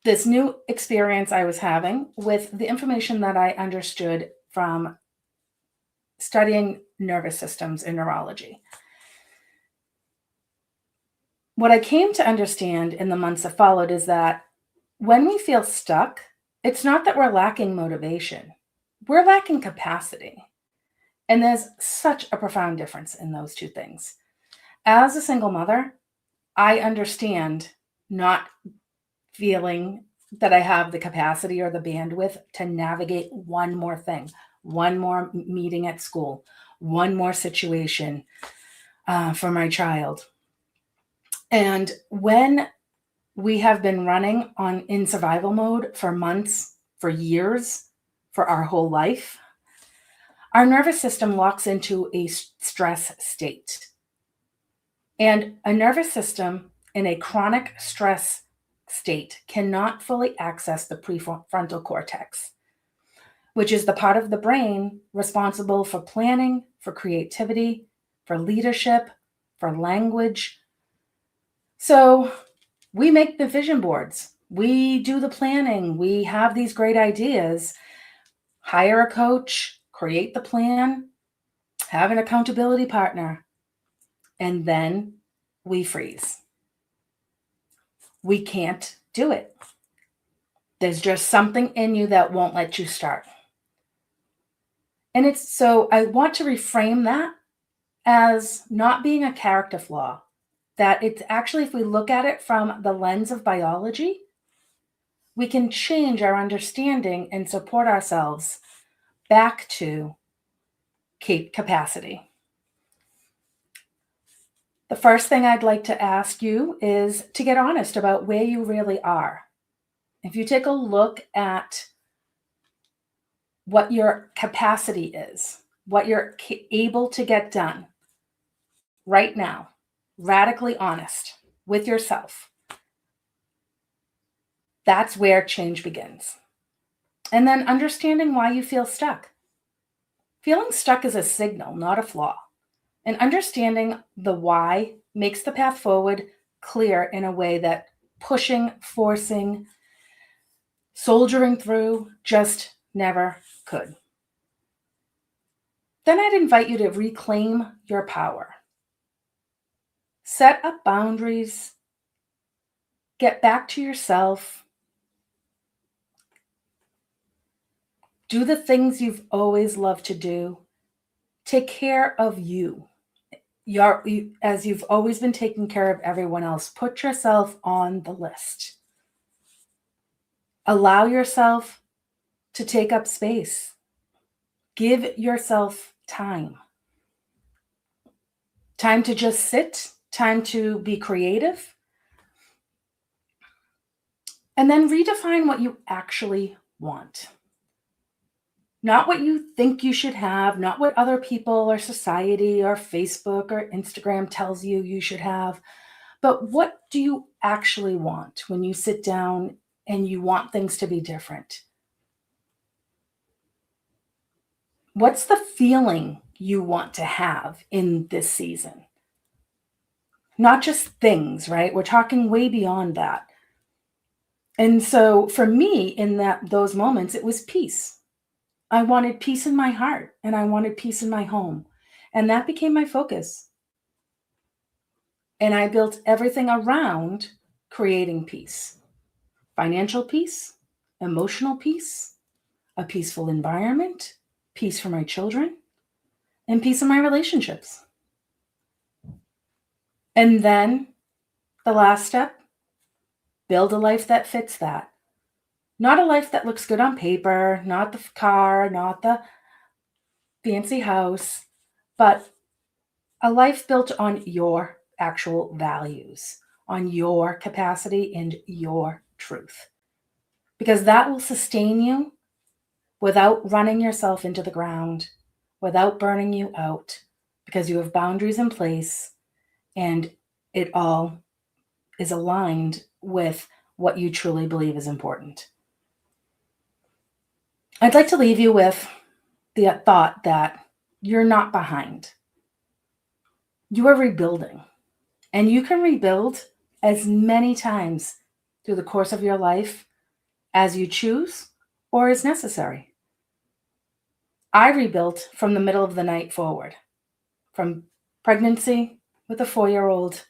this new experience I was having with the information that I understood from studying nervous systems and neurology. What I came to understand in the months that followed is that when we feel stuck, it's not that we're lacking motivation. We're lacking capacity. And there's such a profound difference in those two things. As a single mother, I understand not feeling that I have the capacity or the bandwidth to navigate one more thing, one more meeting at school, one more situation for my child. And when we have been running in survival mode for months, for years, for our whole life, our nervous system locks into a stress state. And a nervous system in a chronic stress state cannot fully access the prefrontal cortex, which is the part of the brain responsible for planning, for creativity, for leadership, for language. So we make the vision boards. We do the planning. We have these great ideas. Hire a coach, create the plan, have an accountability partner, and then we freeze. We can't do it. There's just something in you that won't let you start. And so I want to reframe that as not being a character flaw, that it's actually, if we look at it from the lens of biology, we can change our understanding and support ourselves back to capacity. The first thing I'd like to ask you is to get honest about where you really are. If you take a look at what your capacity is, what you're able to get done right now, radically honest with yourself, That's where change begins. And then understanding why you feel stuck. Feeling stuck is a signal, not a flaw. And understanding the why makes the path forward clear in a way that pushing, forcing, soldiering through just never could. Then I'd invite you to reclaim your power. Set up boundaries. Get back to yourself. Do the things you've always loved to do. Take care of you. As you've always been taking care of everyone else. Put yourself on the list. Allow yourself to take up space. Give yourself time. Time to just sit, time to be creative. And then redefine what you actually want. Not what you think you should have, not what other people or society or Facebook or Instagram tells you you should have, but what do you actually want when you sit down and you want things to be different? What's the feeling you want to have in this season? Not just things, right? We're talking way beyond that. And so for me, in those moments, it was peace. I wanted peace in my heart and I wanted peace in my home. And that became my focus. And I built everything around creating peace. Financial peace, emotional peace, a peaceful environment, peace for my children, and peace in my relationships. And then the last step, build a life that fits that. Not a life that looks good on paper, not the car, not the fancy house, but a life built on your actual values, on your capacity and your truth. Because that will sustain you without running yourself into the ground, without burning you out, because you have boundaries in place and it all is aligned with what you truly believe is important. I'd like to leave you with the thought that you're not behind. You are rebuilding, and you can rebuild as many times through the course of your life as you choose or is necessary. I rebuilt from the middle of the night forward, from pregnancy with a 4-year-old,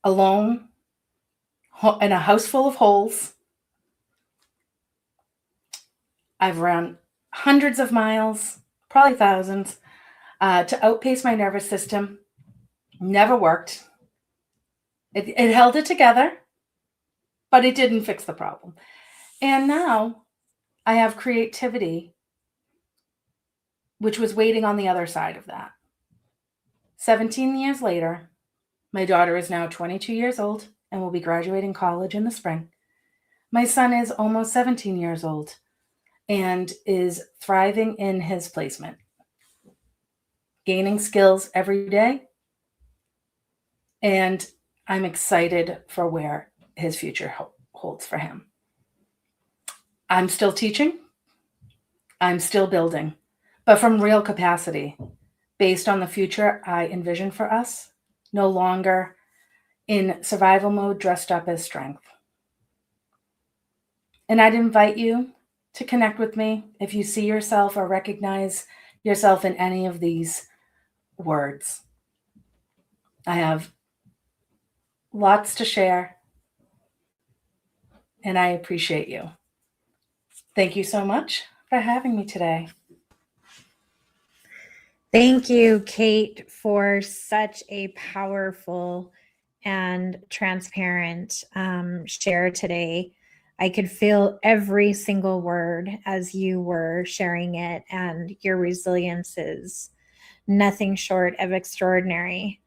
alone in a house full of holes. I've run hundreds of miles, probably thousands, to outpace my nervous system. Never worked. It held it together, but it didn't fix the problem. And now I have creativity, which was waiting on the other side of that. 17 years later, my daughter is now 22 years old and will be graduating college in the spring. My son is almost 17 years old and is thriving in his placement, gaining skills every day. And I'm excited for where his future holds for him. I'm still teaching. I'm still building, but from real capacity, based on the future I envision for us, no longer in survival mode dressed up as strength. And I'd invite you to connect with me if you see yourself or recognize yourself in any of these words. I have lots to share, and I appreciate you. Thank you so much for having me today. Thank you, Kate, for such a powerful and transparent share today. I could feel every single word as you were sharing it, and your resilience is nothing short of extraordinary.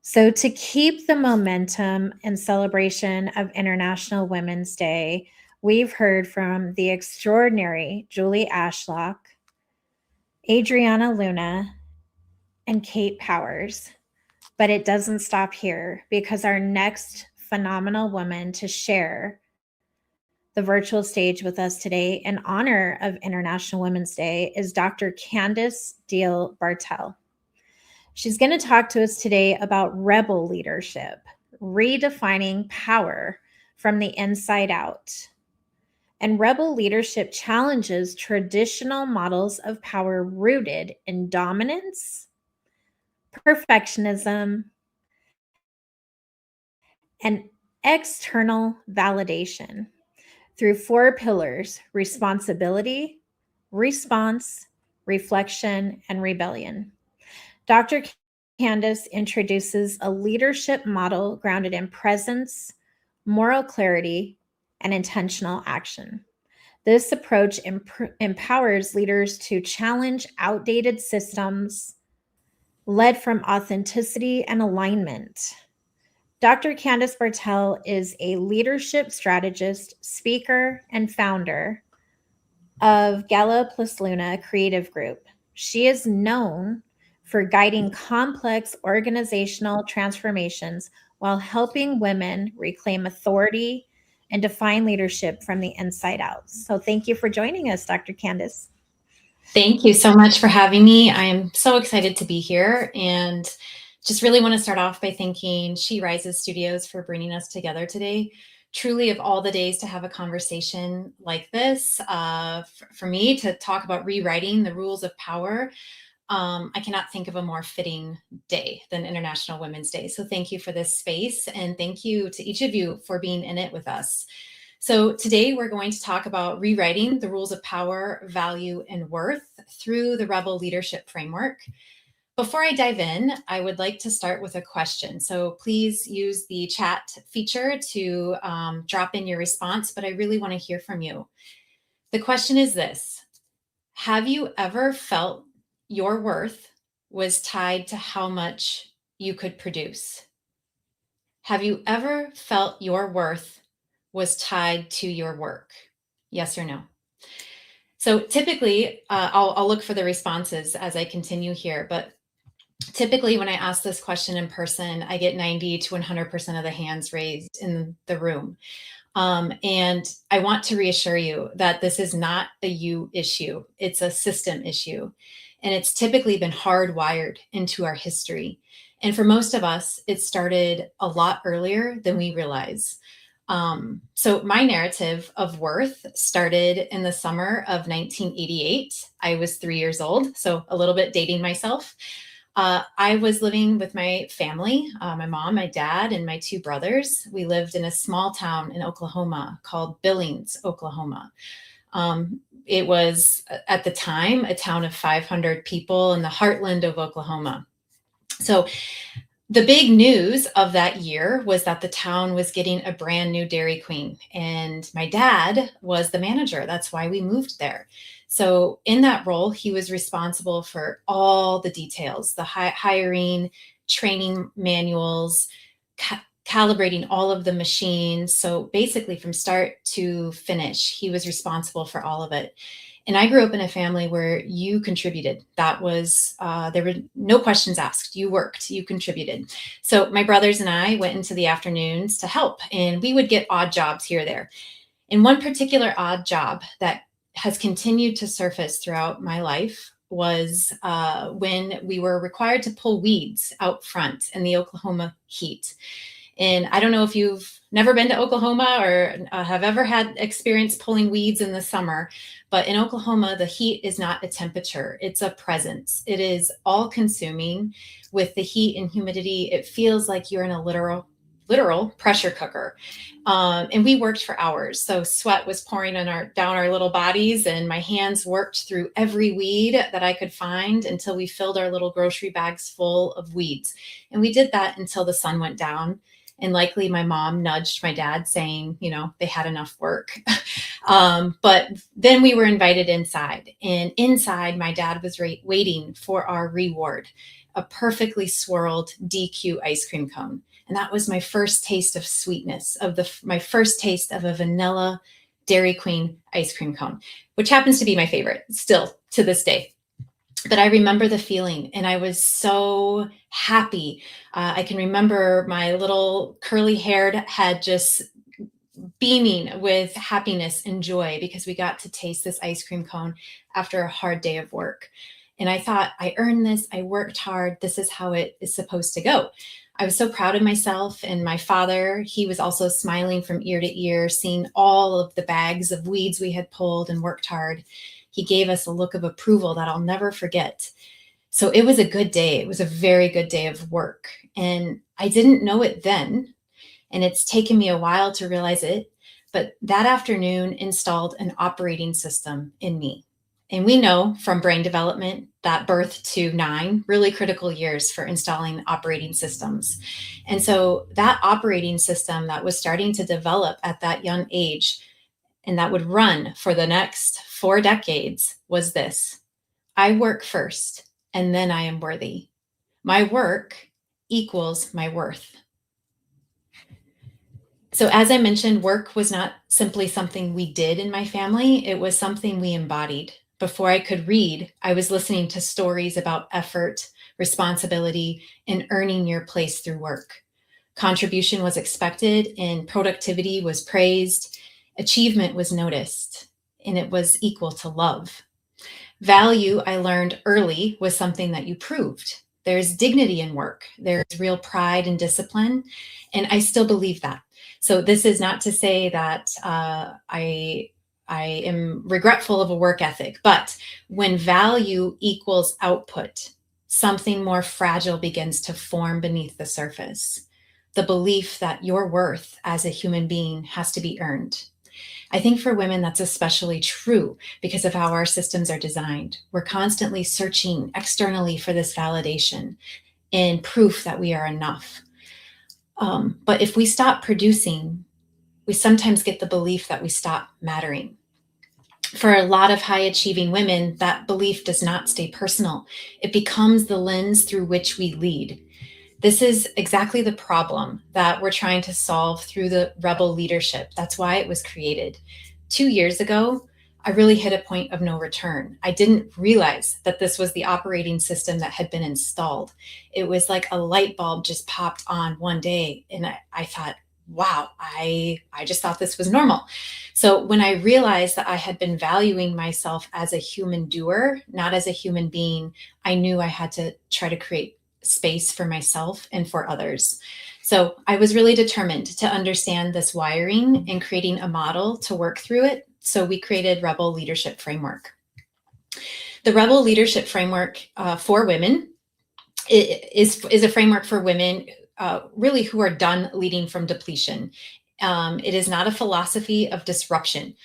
So, to keep the momentum and celebration of International Women's Day, we've heard from the extraordinary Julie Ashlock, Adriana Luna, and Kate Powers. But it doesn't stop here, because our next phenomenal woman to share the virtual stage with us today in honor of International Women's Day is Dr. Candace Deal Bartel. She's going to talk to us today about rebel leadership, redefining power from the inside out. And rebel leadership challenges traditional models of power rooted in dominance, perfectionism, and external validation through 4 pillars: responsibility, response, reflection, and rebellion. Dr. Candace introduces a leadership model grounded in presence, moral clarity, and intentional action. This approach empowers leaders to challenge outdated systems led from authenticity and alignment. Dr. Candace Bartel is a leadership strategist, speaker, and founder of Gala Plus Luna Creative Group. She is known for guiding complex organizational transformations while helping women reclaim authority and define leadership from the inside out. So thank you for joining us, Dr. Candace. Thank you so much for having me. I am so excited to be here, and just really want to start off by thanking She Rises Studios for bringing us together today. Truly, of all the days to have a conversation like this, for me to talk about rewriting the rules of power, I cannot think of a more fitting day than International Women's Day. So thank you for this space, and thank you to each of you for being in it with us. So today we're going to talk about rewriting the rules of power, value, and worth through the Rebel Leadership Framework. Before I dive in, I would like to start with a question. So please use the chat feature to drop in your response, but I really want to hear from you. The question is this: have you ever felt your worth was tied to how much you could produce? Have you ever felt your worth was tied to your work? Yes or no? So typically, I'll look for the responses as I continue here, but typically when I ask this question in person, I get 90 to 100% of the hands raised in the room. And I want to reassure you that this is not a you issue. It's a system issue. And it's typically been hardwired into our history. And for most of us, it started a lot earlier than we realize. So my narrative of worth started in the summer of 1988. I was 3 years old, so a little bit dating myself. I was living with my family, my mom, my dad, and my 2 brothers. We lived in a small town in Oklahoma called Billings, Oklahoma. It was, at the time, a town of 500 people in the heartland of Oklahoma. So the big news of that year was that the town was getting a brand new Dairy Queen, and my dad was the manager. That's why we moved there. So in that role, he was responsible for all the details, the hiring, training manuals, calibrating all of the machines. So basically from start to finish, he was responsible for all of it. And I grew up in a family where you contributed. That was, there were no questions asked. You worked, you contributed. So my brothers and I went into the afternoons to help, and we would get odd jobs here or there. And one particular odd job that has continued to surface throughout my life was when we were required to pull weeds out front in the Oklahoma heat. And I don't know if you've never been to Oklahoma or have ever had experience pulling weeds in the summer, but in Oklahoma, the heat is not a temperature, it's a presence. It is all consuming. With the heat and humidity, it feels like you're in a literal pressure cooker. And we worked for hours. So sweat was pouring down our little bodies, and my hands worked through every weed that I could find until we filled our little grocery bags full of weeds. And we did that until the sun went down. And likely my mom nudged my dad saying, you know, they had enough work. But then we were invited inside, and inside my dad was waiting for our reward, a perfectly swirled DQ ice cream cone. And that was my first taste of sweetness, my first taste of a vanilla Dairy Queen ice cream cone, which happens to be my favorite still to this day. But I remember the feeling, and I was so happy. I can remember my little curly haired head just beaming with happiness and joy because we got to taste this ice cream cone after a hard day of work. And I thought, I earned this, I worked hard, this is how it is supposed to go. I was so proud of myself. And my father, he was also smiling from ear to ear, seeing all of the bags of weeds we had pulled and worked hard. He gave us a look of approval that I'll never forget. So it was a good day. It was a very good day of work. And I didn't know it then. And it's taken me a while to realize it. But that afternoon installed an operating system in me. And we know from brain development that birth to 9, really critical years for installing operating systems. And so that operating system that was starting to develop at that young age and that would run for the next 4 decades was this: I work first, and then I am worthy. My work equals my worth. So as I mentioned, work was not simply something we did in my family. It was something we embodied. Before I could read, I was listening to stories about effort, responsibility, and earning your place through work. Contribution was expected and productivity was praised. Achievement was noticed, and it was equal to love. Value, I learned early, was something that you proved. There's dignity in work. There's real pride and discipline, and I still believe that. So this is not to say that I am regretful of a work ethic, but when value equals output, something more fragile begins to form beneath the surface. The belief that your worth as a human being has to be earned. I think for women, that's especially true because of how our systems are designed. We're constantly searching externally for this validation and proof that we are enough. But if we stop producing, we sometimes get the belief that we stop mattering. For a lot of high achieving women, that belief does not stay personal. It becomes the lens through which we lead. This is exactly the problem that we're trying to solve through the Rebel Leadership. That's why it was created. 2 years ago, I really hit a point of no return. I didn't realize that this was the operating system that had been installed. It was like a light bulb just popped on one day. And I thought, wow, I just thought this was normal. So when I realized that I had been valuing myself as a human doer, not as a human being, I knew I had to try to create space for myself and for others. So I was really determined to understand this wiring and creating a model to work through it. So we created Rebel Leadership Framework. The Rebel Leadership Framework for women is a framework for women really who are done leading from depletion. It is not a philosophy of disruption.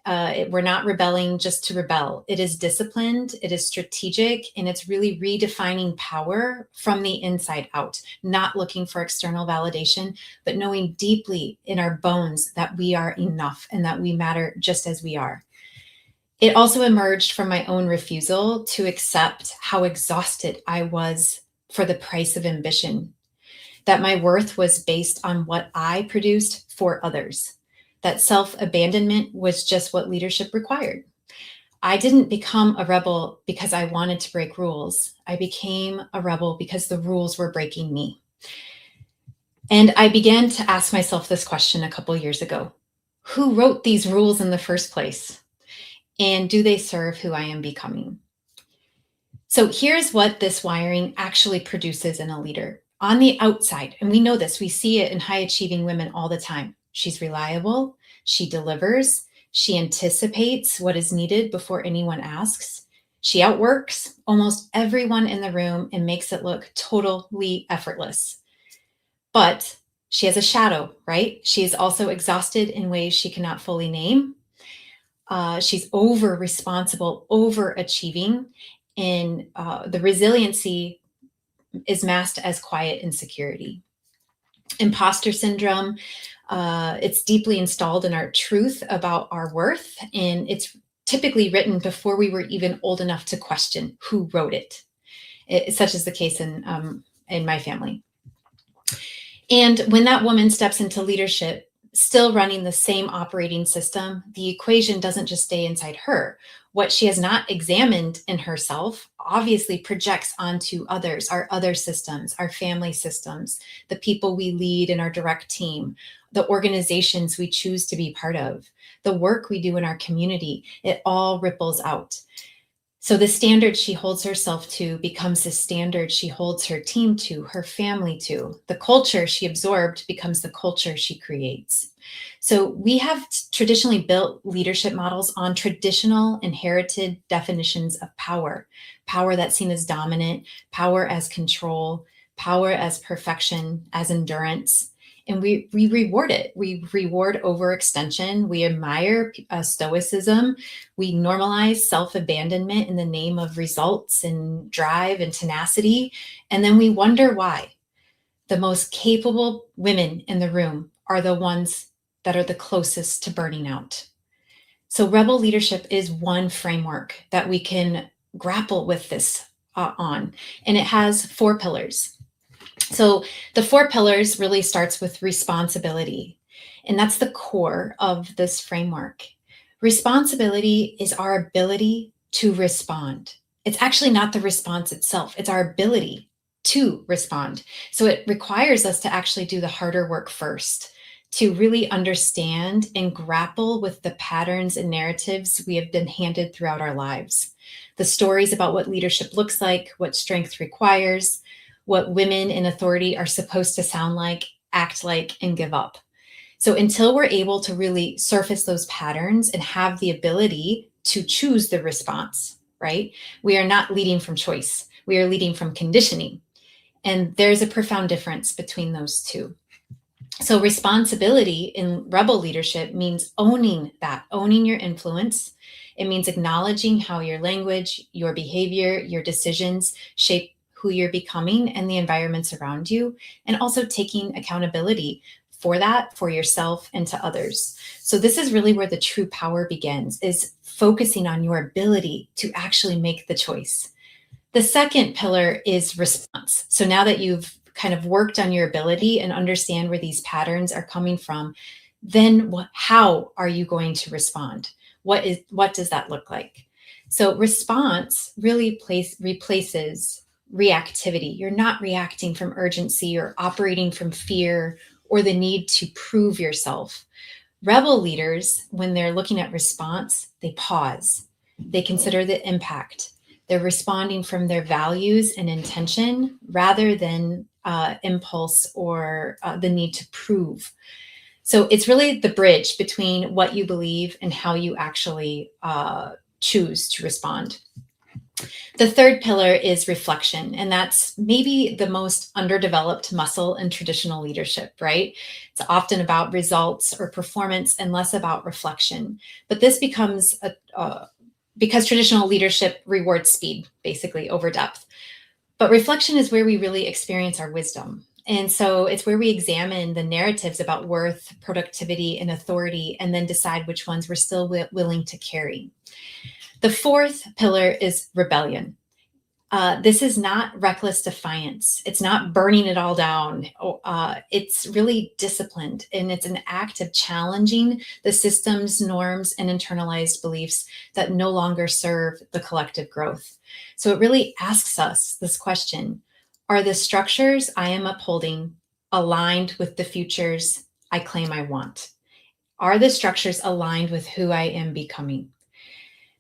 We're not rebelling just to rebel. It is disciplined, it is strategic, and it's really redefining power from the inside out, not looking for external validation, but knowing deeply in our bones that we are enough and that we matter just as we are. It also emerged from my own refusal to accept how exhausted I was for the price of ambition, that my worth was based on what I produced for others, that self-abandonment was just what leadership required. I didn't become a rebel because I wanted to break rules. I became a rebel because the rules were breaking me. And I began to ask myself this question a couple years ago. Who wrote these rules in the first place? And do they serve who I am becoming? So here's what this wiring actually produces in a leader. On the outside, and we know this, we see it in high achieving women all the time. She's reliable, she delivers, she anticipates what is needed before anyone asks. She outworks almost everyone in the room and makes it look totally effortless. But she has a shadow, right? She is also exhausted in ways she cannot fully name. She's over responsible, overachieving, and the resiliency is masked as quiet insecurity. Imposter syndrome, it's deeply installed in our truth about our worth, and it's typically written before we were even old enough to question who wrote it. Such is the case in my family. And when that woman steps into leadership, still running the same operating system, the equation doesn't just stay inside her. What she has not examined in herself obviously projects onto others, our other systems, our family systems, the people we lead in our direct team, the organizations we choose to be part of, the work we do in our community. It all ripples out. So the standard she holds herself to becomes the standard she holds her team to, her family to. The culture she absorbed becomes the culture she creates. So we have traditionally built leadership models on traditional inherited definitions of power. Power that's seen as dominant, power as control, power as perfection, as endurance. And we reward it. We reward overextension. We admire stoicism. We normalize self-abandonment in the name of results and drive and tenacity. And then we wonder why the most capable women in the room are the ones that are the closest to burning out. So rebel leadership is one framework that we can grapple with this on. And it has 4 pillars. So the 4 pillars really starts with responsibility, and that's the core of this framework. Responsibility is our ability to respond. It's actually not the response itself, it's our ability to respond. So it requires us to actually do the harder work first, to really understand and grapple with the patterns and narratives we have been handed throughout our lives. The stories about what leadership looks like, what strength requires, what women in authority are supposed to sound like, act like, and give up. So until we're able to really surface those patterns and have the ability to choose the response, right? We are not leading from choice. We are leading from conditioning. And there's a profound difference between those two. So responsibility in rebel leadership means owning that, owning your influence. It means acknowledging how your language, your behavior, your decisions shape who you're becoming and the environments around you, and also taking accountability for that, for yourself and to others. So this is really where the true power begins, is focusing on your ability to actually make the choice. The second pillar is response. So now that you've kind of worked on your ability and understand where these patterns are coming from, then how are you going to respond? What does that look like? So response really replaces reactivity. You're not reacting from urgency or operating from fear or the need to prove yourself. Rebel leaders, when they're looking at response, they pause. They consider the impact. They're responding from their values and intention rather than impulse or the need to prove. So it's really the bridge between what you believe and how you actually choose to respond. The third pillar is reflection, and that's maybe the most underdeveloped muscle in traditional leadership, right? It's often about results or performance and less about reflection. But this becomes because traditional leadership rewards speed, basically, over depth. But reflection is where we really experience our wisdom. And so it's where we examine the narratives about worth, productivity, and authority, and then decide which ones we're still willing to carry. The fourth pillar is rebellion. This is not reckless defiance. It's not burning it all down. It's really disciplined, and it's an act of challenging the systems, norms, and internalized beliefs that no longer serve the collective growth. So it really asks us this question: are the structures I am upholding aligned with the futures I claim I want? Are the structures aligned with who I am becoming?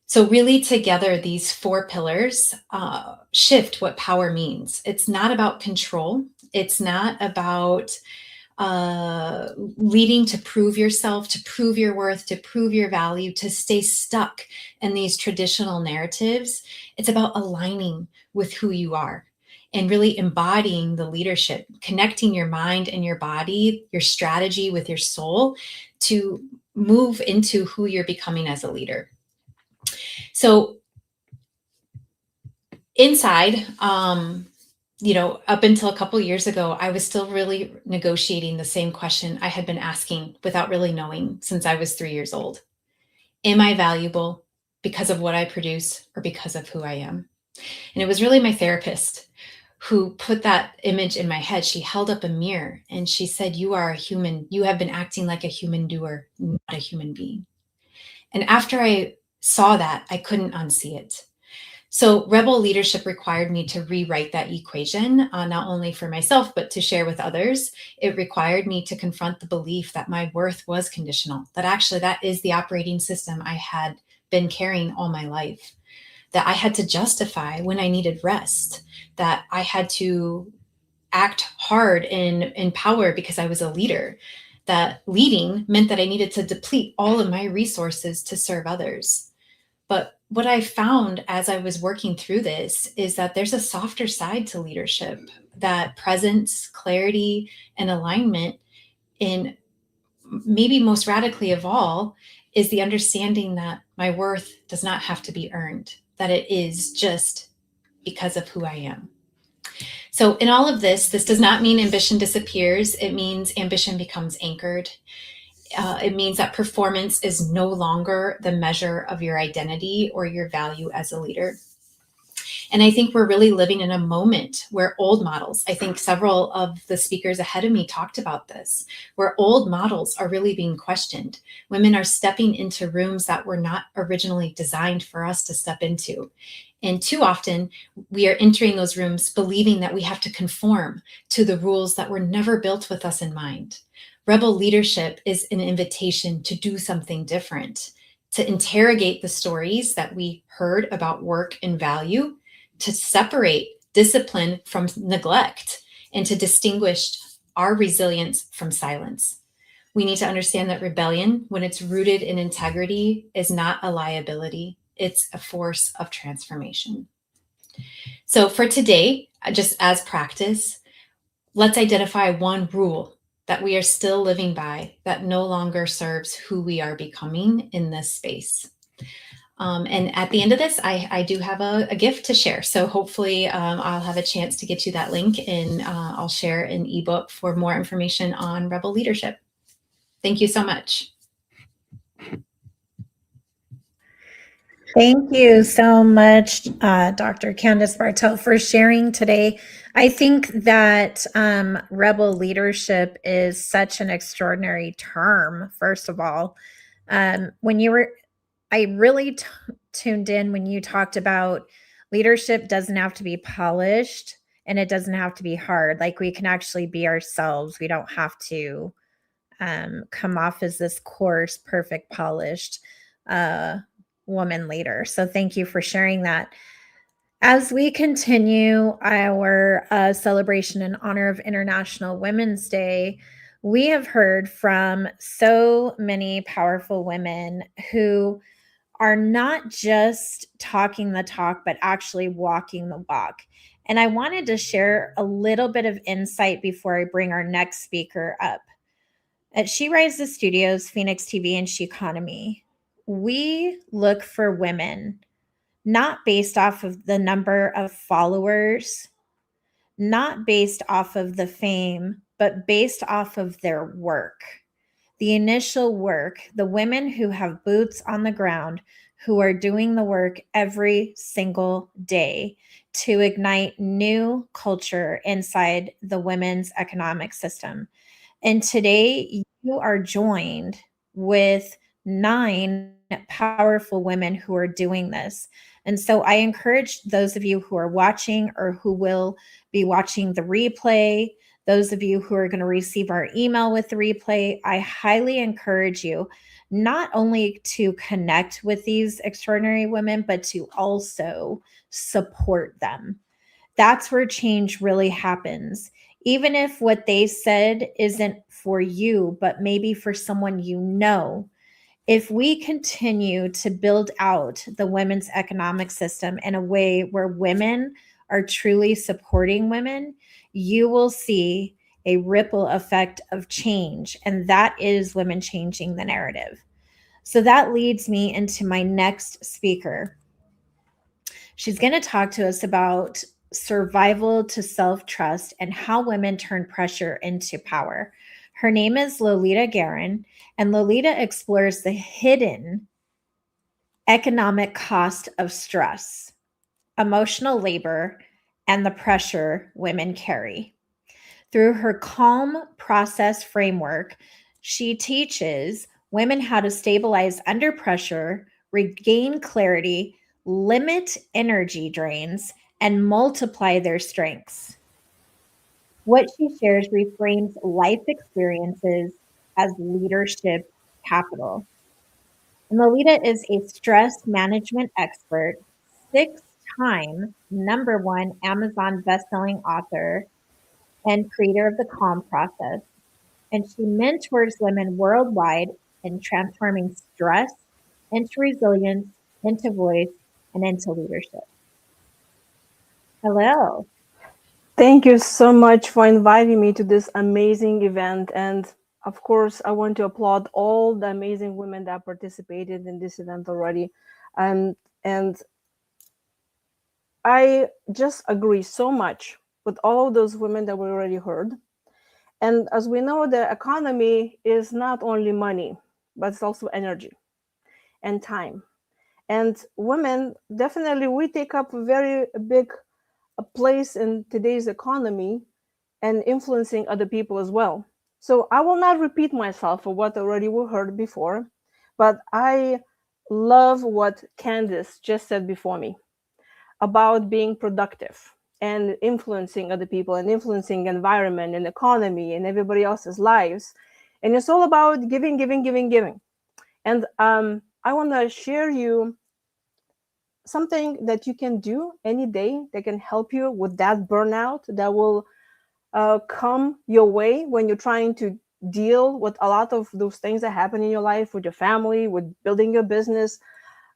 So really together, these 4 pillars shift what power means. It's not about control. It's not about leading to prove yourself, to prove your worth, to prove your value, to stay stuck in these traditional narratives. It's about aligning with who you are and really embodying the leadership, connecting your mind and your body, your strategy with your soul to move into who you're becoming as a leader. So inside, up until a couple of years ago, I was still really negotiating the same question I had been asking without really knowing since I was 3 years old. Am I valuable because of what I produce or because of who I am? And it was really my therapist who put that image in my head. She held up a mirror and she said, "You are a human. You have been acting like a human doer, not a human being." And after I saw that, I couldn't unsee it. So rebel leadership required me to rewrite that equation, not only for myself, but to share with others. It required me to confront the belief that my worth was conditional, that actually that is the operating system I had been carrying all my life, that I had to justify when I needed rest, that I had to act hard and in power because I was a leader, that leading meant that I needed to deplete all of my resources to serve others. But what I found as I was working through this is that there's a softer side to leadership, that presence, clarity, and alignment, in maybe most radically of all, is the understanding that my worth does not have to be earned, that it is just because of who I am. So in all of this does not mean ambition disappears. It means ambition becomes anchored. It means that performance is no longer the measure of your identity or your value as a leader. And I think we're really living in a moment where old models, I think several of the speakers ahead of me talked about this, where old models are really being questioned. Women are stepping into rooms that were not originally designed for us to step into. And too often, we are entering those rooms believing that we have to conform to the rules that were never built with us in mind. Rebel leadership is an invitation to do something different, to interrogate the stories that we heard about work and value, to separate discipline from neglect, and to distinguish our resilience from silence. We need to understand that rebellion, when it's rooted in integrity, is not a liability. It's a force of transformation. So for today, just as practice, let's identify one rule that we are still living by that no longer serves who we are becoming in this space. And at the end of this, I do have a gift to share. So hopefully I'll have a chance to get you that link, and I'll share an ebook for more information on rebel leadership. Thank you so much. Thank you so much, Dr. Candace Bartel, for sharing today. I think that rebel leadership is such an extraordinary term, first of all. I really tuned in when you talked about leadership doesn't have to be polished and it doesn't have to be hard. Like, we can actually be ourselves. We don't have to come off as this coarse, perfect, polished woman leader. So thank you for sharing that. As we continue our celebration in honor of International Women's Day, we have heard from so many powerful women who are not just talking the talk, but actually walking the walk. And I wanted to share a little bit of insight before I bring our next speaker up. At She Rises Studios, Phoenix TV, and Sheconomy, we look for women not based off of the number of followers, not based off of the fame, but based off of their work. The initial work, the women who have boots on the ground, who are doing the work every single day to ignite new culture inside the women's economic system. And today you are joined with 9 powerful women who are doing this. And so I encourage those of you who are watching or who will be watching the replay, those of you who are going to receive our email with the replay, I highly encourage you not only to connect with these extraordinary women, but to also support them. That's where change really happens. Even if what they said isn't for you, but maybe for someone you know, if we continue to build out the women's economic system in a way where women are truly supporting women, you will see a ripple effect of change. And that is women changing the narrative. So that leads me into my next speaker. She's going to talk to us about survival to self-trust and how women turn pressure into power. Her name is Lolita Guerin, and Lolita explores the hidden economic cost of stress, emotional labor, and the pressure women carry. Through her calm process framework, she teaches women how to stabilize under pressure, regain clarity, limit energy drains, and multiply their strengths. What she shares reframes life experiences as leadership capital. And Lolita is a stress management expert, 6-time #1 Amazon bestselling author, and creator of the Calm Process. And she mentors women worldwide in transforming stress into resilience, into voice, and into leadership. Hello. Thank you so much for inviting me to this amazing event. And of course, I want to applaud all the amazing women that participated in this event already. And I just agree so much with all of those women that we already heard. And as we know, the economy is not only money, but it's also energy and time. And women, definitely, we take up a very big place in today's economy and influencing other people as well. So I will not repeat myself for what already we heard before, but I love what Candice just said before me about being productive and influencing other people and influencing environment and economy and everybody else's lives. And it's all about giving, giving, giving, giving. And I want to share you something that you can do any day that can help you with that burnout that will come your way when you're trying to deal with a lot of those things that happen in your life, with your family, with building your business.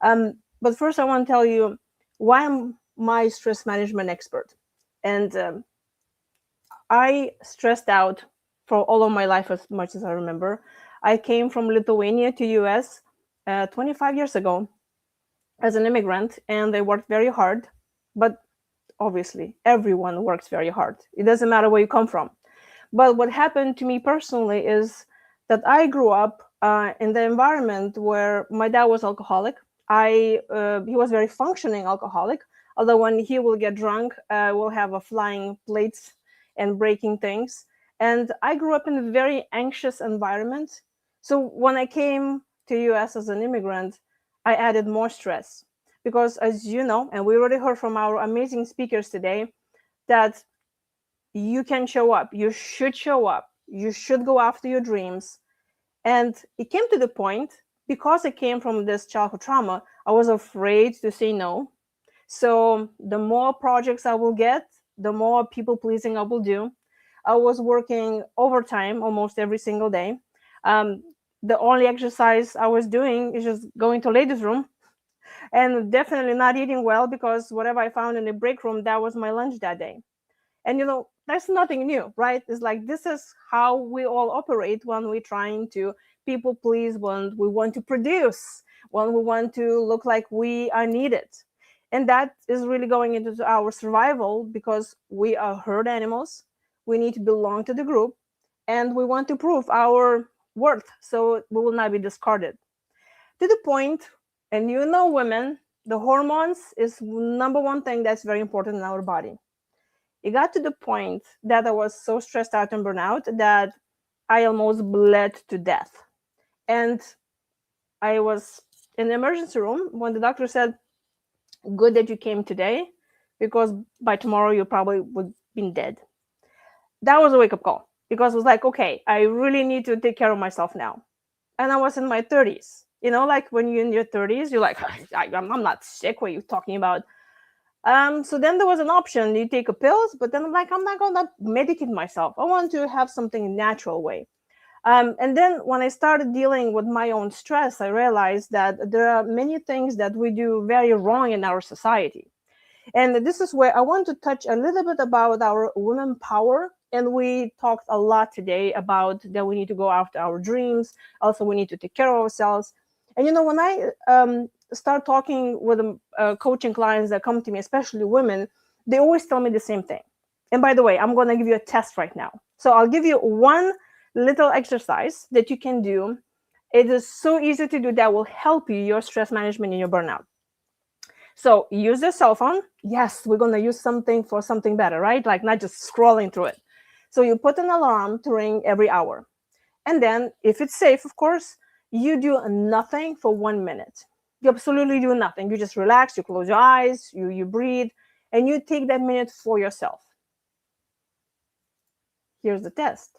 But first, I want to tell you why I'm my stress management expert. And I stressed out for all of my life as much as I remember. I came from Lithuania to US 25 years ago as an immigrant, and I worked very hard. But obviously, everyone works very hard. It doesn't matter where you come from. But what happened to me personally is that I grew up in the environment where my dad was alcoholic. He was very functioning alcoholic, although when he will get drunk, we'll have a flying plates and breaking things. And I grew up in a very anxious environment. So when I came to US as an immigrant, I added more stress because, as you know, and we already heard from our amazing speakers today, that you can show up, you should show up, you should go after your dreams. And it came to the point, because I came from this childhood trauma, I was afraid to say no. So the more projects I will get, the more people pleasing I will do. I was working overtime almost every single day. The only exercise I was doing is just going to ladies' room, and definitely not eating well, because whatever I found in the break room, that was my lunch that day. And that's nothing new, right? It's like, this is how we all operate when we're trying to people please, when we want to produce, when we want to look like we are needed. And that is really going into our survival, because we are herd animals. We need to belong to the group, and we want to prove our worth so we will not be discarded. To the point, and women, the hormones is #1 thing that's very important in our body. It got to the point that I was so stressed out and burnout that I almost bled to death. And I was in the emergency room when the doctor said, "Good that you came today, because by tomorrow you probably would have been dead." That was a wake-up call, because it was like, okay, I really need to take care of myself now. And I was in my 30s. Like when you're in your 30s, you're like, I'm not sick. What are you talking about? So then there was an option. You take a pills, but then I'm like, I'm not going to medicate myself. I want to have something natural way. And then when I started dealing with my own stress, I realized that there are many things that we do very wrong in our society. And this is where I want to touch a little bit about our women power. And we talked a lot today about that we need to go after our dreams. Also, we need to take care of ourselves. And when I start talking with coaching clients that come to me, especially women, they always tell me the same thing. And by the way, I'm going to give you a test right now. So I'll give you one little exercise that you can do. It is so easy to do, that will help you, your stress management and your burnout. So use your cell phone. Yes, we're going to use something for something better, right? Like not just scrolling through it. So you put an alarm to ring every hour. And then if it's safe, of course, you do nothing for 1 minute. You absolutely do nothing. You just relax, you close your eyes, you breathe, and you take that minute for yourself. Here's the test.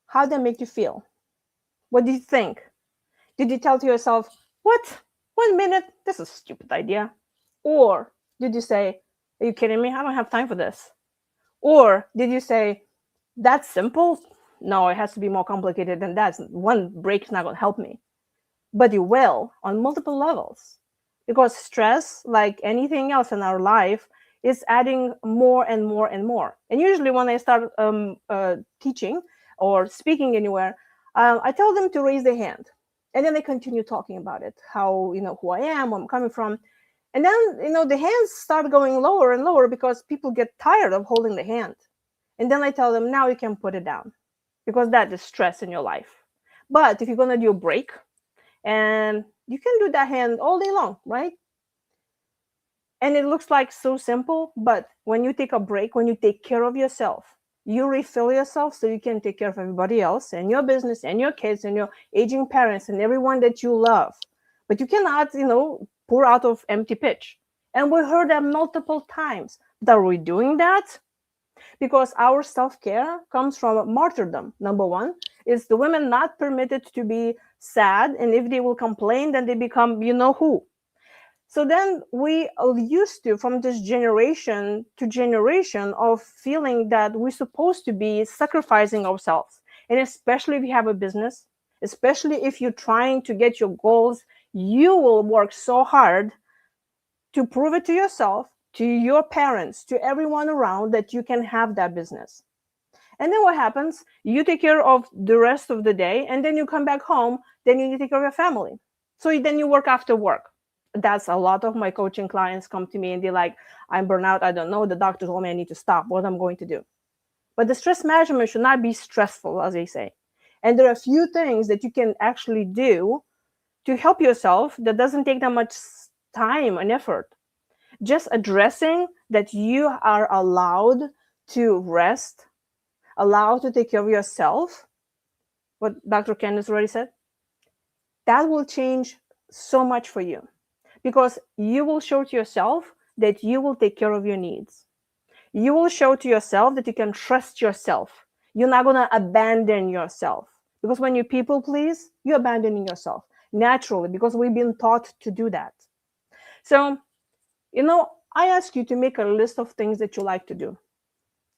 How did that make you feel? What did you think? Did you tell to yourself, what? 1 minute? This is a stupid idea. Or did you say, are you kidding me? I don't have time for this. Or did you say, that's simple? No, it has to be more complicated than that. One break is not going to help me. But you will on multiple levels. Because stress, like anything else in our life, is adding more and more and more. And usually when I start teaching or speaking anywhere, I tell them to raise their hand. And then they continue talking about it, how, who I am, where I'm coming from. And then, the hands start going lower and lower because people get tired of holding the hand. And then I tell them, now you can put it down because that is stress in your life. But if you're going to do a break, and you can do that hand all day long, right? And it looks like so simple, but when you take a break, when you take care of yourself, you refill yourself so you can take care of everybody else and your business and your kids and your aging parents and everyone that you love. But you cannot, pour out of empty pitch. And we heard that multiple times. But are we doing that? Because our self-care comes from martyrdom. Number one is the women not permitted to be sad, and if they will complain, then they become who. So then we are used to, from this generation to generation, of feeling that we're supposed to be sacrificing ourselves. And especially if you have a business, especially if you're trying to get your goals, you will work so hard to prove it to yourself, to your parents, to everyone around that you can have that business. And then what happens? You take care of the rest of the day, and then you come back home, then you need to take care of your family. So then you work after work. That's a lot of my coaching clients come to me and they're like, I'm burnt out, I don't know, the doctor told me I need to stop, what I'm going to do. But the stress management should not be stressful, as they say. And there are a few things that you can actually do to help yourself that doesn't take that much time and effort. Just addressing that you are allowed to rest, allowed to take care of yourself, what Dr. Candace already said, that will change so much for you because you will show to yourself that you will take care of your needs. You will show to yourself that you can trust yourself. You're not going to abandon yourself because when you people please, you're abandoning yourself naturally because we've been taught to do that. So, I ask you to make a list of things that you like to do.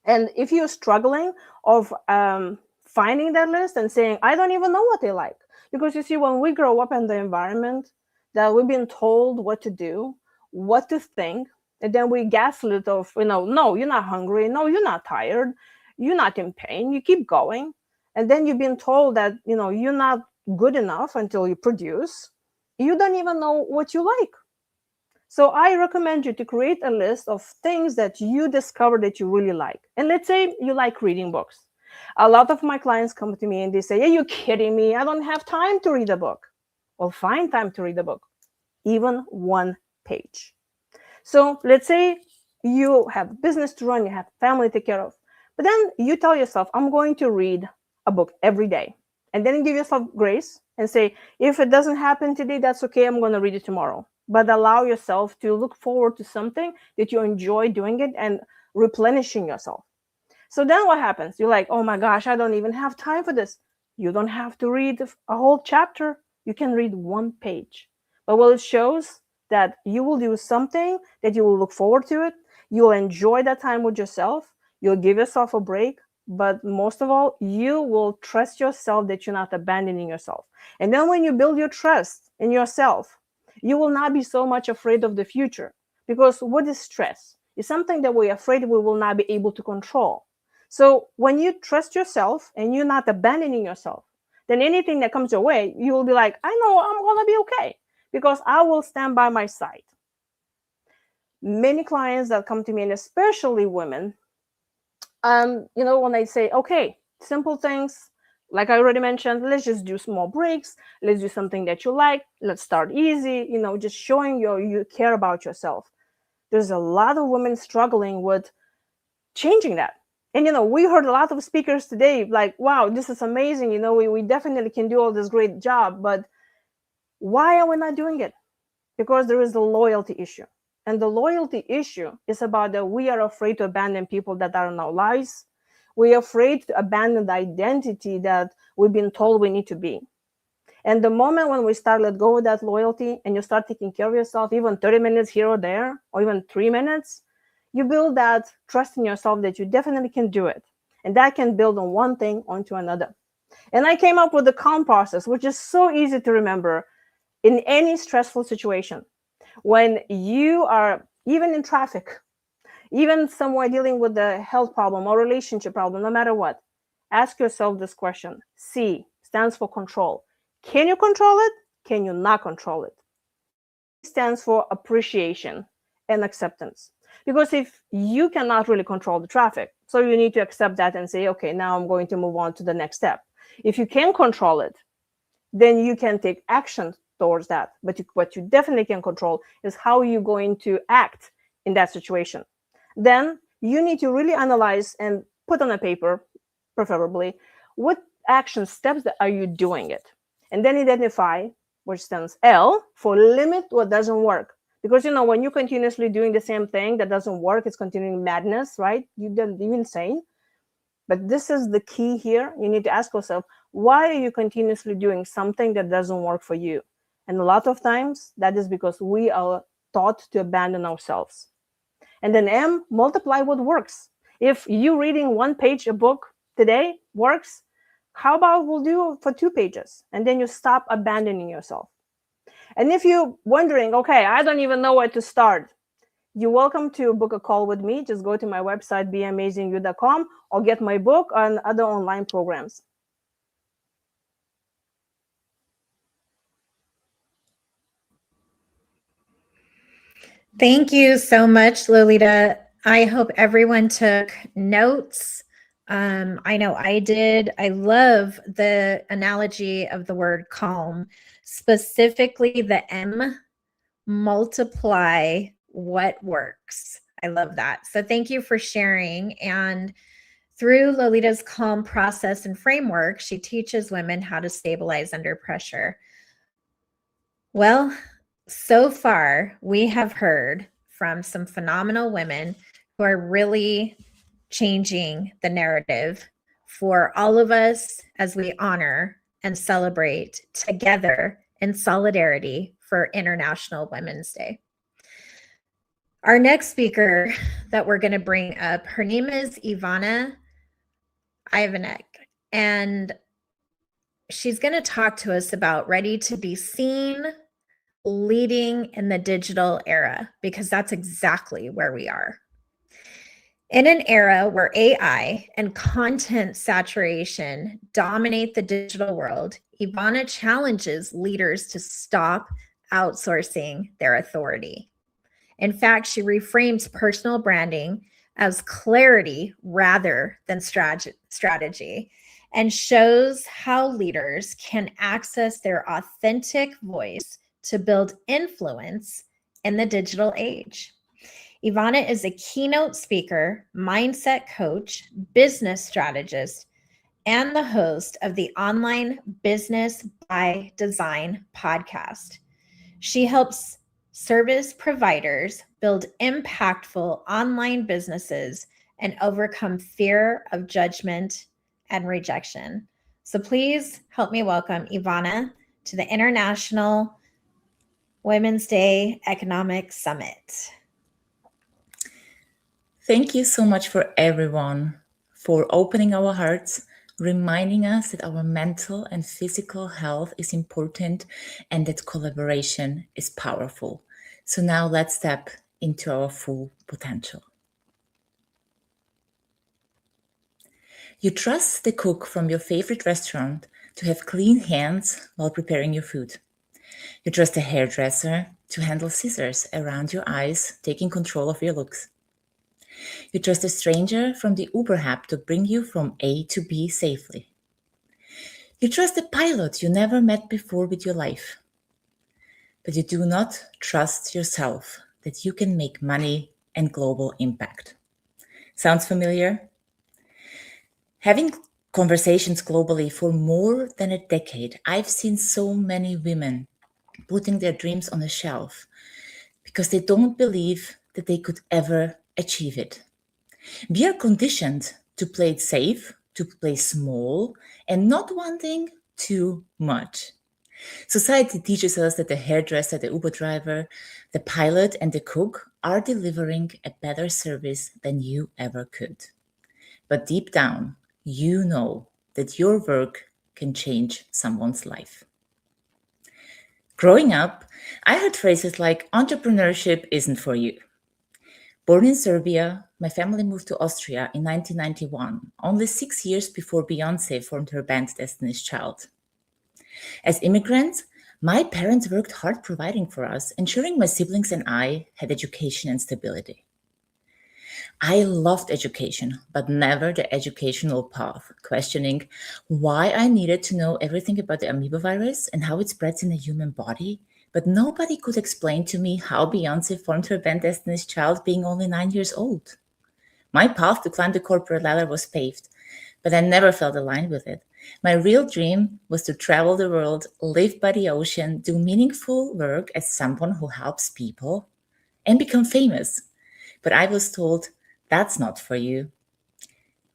And if you're struggling of finding that list and saying, I don't even know what they like. Because you see, when we grow up in the environment that we've been told what to do, what to think, and then we gaslit of, no, you're not hungry. No, you're not tired. You're not in pain. You keep going. And then you've been told that, you're not good enough until you produce. You don't even know what you like. So I recommend you to create a list of things that you discover that you really like. And let's say you like reading books. A lot of my clients come to me and they say, are you kidding me? I don't have time to read a book. Well, find time to read a book, even 1 page. So let's say you have business to run, you have family to take care of. But then you tell yourself, I'm going to read a book every day. And then give yourself grace and say, if it doesn't happen today, that's okay. I'm going to read it tomorrow. But allow yourself to look forward to something that you enjoy doing it and replenishing yourself. So then what happens? You're like, oh my gosh, I don't even have time for this. You don't have to read a whole chapter. You can read 1 page. But what it shows that you will do something that you will look forward to it. You'll enjoy that time with yourself. You'll give yourself a break. But most of all, you will trust yourself that you're not abandoning yourself. And then when you build your trust in yourself, you will not be so much afraid of the future. Because what is stress? It's something that we're afraid we will not be able to control. So when you trust yourself and you're not abandoning yourself, then anything that comes your way, you will be like, I know I'm going to be okay because I will stand by my side. Many clients that come to me, and especially women, when I say, okay, simple things, like I already mentioned, let's just do small breaks. Let's do something that you like. Let's start easy, just showing you care about yourself. There's a lot of women struggling with changing that. And, we heard a lot of speakers today, like, wow, this is amazing. We definitely can do all this great job, but why are we not doing it? because there is a loyalty issue. And the loyalty issue is about that we are afraid to abandon people that are in our lives. We are afraid to abandon the identity that we've been told we need to be. And the moment when we start let go of that loyalty and you start taking care of yourself, even 30 minutes here or there, or even 3 minutes, you build that trust in yourself that you definitely can do it. And that can build on one thing onto another. And I came up with the calm process, which is so easy to remember in any stressful situation. When you are even in traffic, even somewhere dealing with a health problem or relationship problem, no matter what, ask yourself this question. C stands for control. Can you control it? Can you not control it? It stands for appreciation and acceptance. Because if you cannot really control the traffic, so you need to accept that and say, okay, now I'm going to move on to the next step. If you can control it, then you can take action towards that. But what you definitely can control is how you're going to act in that situation. Then you need to really analyze and put on a paper, preferably, what action steps that are you doing it? And then identify, which stands L, for limit what doesn't work. Because, when you're continuously doing the same thing that doesn't work, it's continuing madness, right? You're insane. But this is the key here. You need to ask yourself, why are you continuously doing something that doesn't work for you? And a lot of times that is because we are taught to abandon ourselves. And then M, multiply what works. If you reading 1 page a book today works, how about we'll do for 2 pages? And then you stop abandoning yourself. And if you're wondering, okay, I don't even know where to start, you're welcome to book a call with me. Just go to my website, beamazingyou.com, or get my book and other online programs. Thank you so much, Lolita. I hope everyone took notes. I know I did. I love the analogy of the word calm, specifically the M, multiply what works. I love that. So thank you for sharing. And through Lolita's calm process and framework, she teaches women how to stabilize under pressure. Well, so far, we have heard from some phenomenal women who are really changing the narrative for all of us as we honor and celebrate together in solidarity for International Women's Day. Our next speaker that we're going to bring up, her name is Ivana Ivanek, and she's going to talk to us about ready to be seen, leading in the digital era, because that's exactly where we are. In an era where AI and content saturation dominate the digital world, Ivana challenges leaders to stop outsourcing their authority. In fact, she reframes personal branding as clarity rather than strategy, and shows how leaders can access their authentic voice to build influence in the digital age. Ivana is a keynote speaker, mindset coach, business strategist, and the host of the online Business by Design podcast. She helps service providers build impactful online businesses and overcome fear of judgment and rejection. So please help me welcome Ivana to the International Women's Day Economic Summit. Thank you so much for everyone for opening our hearts, reminding us that our mental and physical health is important and that collaboration is powerful. So now let's step into our full potential. You trust the cook from your favorite restaurant to have clean hands while preparing your food. You trust a hairdresser to handle scissors around your eyes, taking control of your looks. You trust a stranger from the Uber app to bring you from A to B safely. You trust a pilot you never met before with your life. But you do not trust yourself that you can make money and global impact. Sounds familiar? Having conversations globally for more than a decade, I've seen so many women putting their dreams on a shelf because they don't believe that they could ever achieve it. We are conditioned to play it safe, to play small, and not wanting too much. Society teaches us that the hairdresser, the Uber driver, the pilot, and the cook are delivering a better service than you ever could. But deep down, you know that your work can change someone's life. Growing up, I heard phrases like entrepreneurship isn't for you. Born in Serbia, my family moved to Austria in 1991, only 6 years before Beyoncé formed her band Destiny's Child. As immigrants, my parents worked hard providing for us, ensuring my siblings and I had education and stability. I loved education, but never the educational path, questioning why I needed to know everything about the amoeba virus and how it spreads in the human body, but nobody could explain to me how Beyoncé formed her band Destiny's Child being only 9 years old. My path to climb the corporate ladder was paved, but I never felt aligned with it. My real dream was to travel the world, live by the ocean, do meaningful work as someone who helps people, and become famous. But I was told, that's not for you.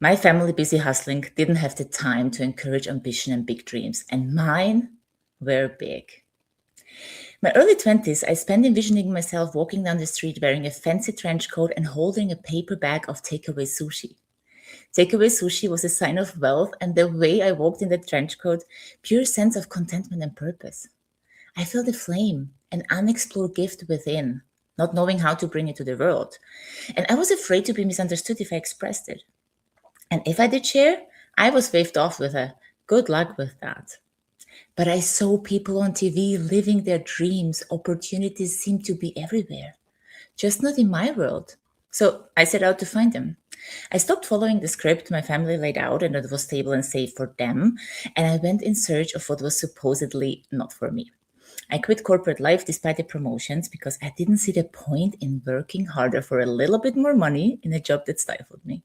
My family, busy hustling, didn't have the time to encourage ambition and big dreams, and mine were big. My early 20s, I spent envisioning myself walking down the street wearing a fancy trench coat and holding a paper bag of takeaway sushi. Takeaway sushi was a sign of wealth, and the way I walked in that trench coat, pure sense of contentment and purpose. I felt a flame, an unexplored gift within, not knowing how to bring it to the world. And I was afraid to be misunderstood if I expressed it. And if I did share, I was waved off with a good luck with that. But I saw people on TV living their dreams. Opportunities seemed to be everywhere, just not in my world. So I set out to find them. I stopped following the script my family laid out and that was stable and safe for them, and I went in search of what was supposedly not for me. I quit corporate life despite the promotions because I didn't see the point in working harder for a little bit more money in a job that stifled me.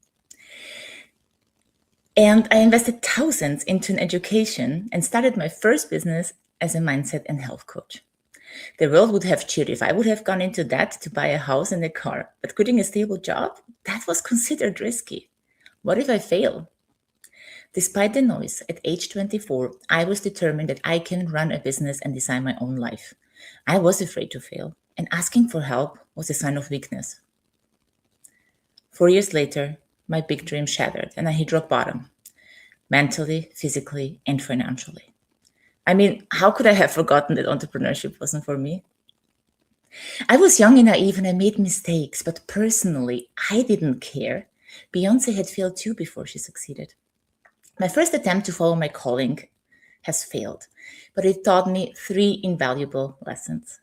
And I invested thousands into an education and started my first business as a mindset and health coach. The world would have cheered if I would have gone into debt to buy a house and a car, but quitting a stable job, that was considered risky. What if I fail? Despite the noise, at age 24, I was determined that I can run a business and design my own life. I was afraid to fail, and asking for help was a sign of weakness. 4 years later, my big dream shattered, and I hit rock bottom, mentally, physically, and financially. I mean, how could I have forgotten that entrepreneurship wasn't for me? I was young and naive, and I made mistakes, but personally, I didn't care. Beyoncé had failed too before she succeeded. My first attempt to follow my calling has failed, but it taught me 3 invaluable lessons.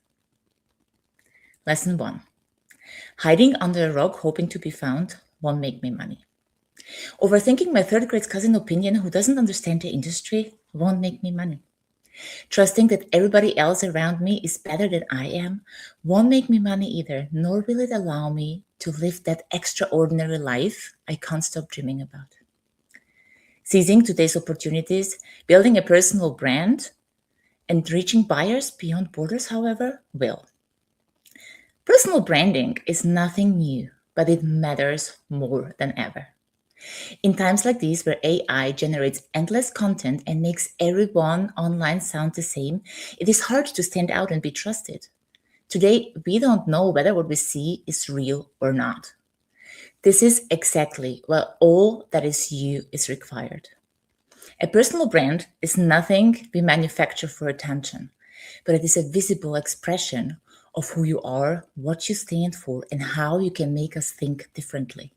Lesson 1. Hiding under a rock hoping to be found won't make me money. Overthinking my 3rd grade cousin's opinion who doesn't understand the industry won't make me money. Trusting that everybody else around me is better than I am won't make me money either, nor will it allow me to live that extraordinary life I can't stop dreaming about. Seizing today's opportunities, building a personal brand, and reaching buyers beyond borders, however, will. Personal branding is nothing new, but it matters more than ever. In times like these, where AI generates endless content and makes everyone online sound the same, it is hard to stand out and be trusted. Today, we don't know whether what we see is real or not. This is exactly why all that is you is required. A personal brand is nothing we manufacture for attention, but it is a visible expression of who you are, what you stand for, and how you can make us think differently.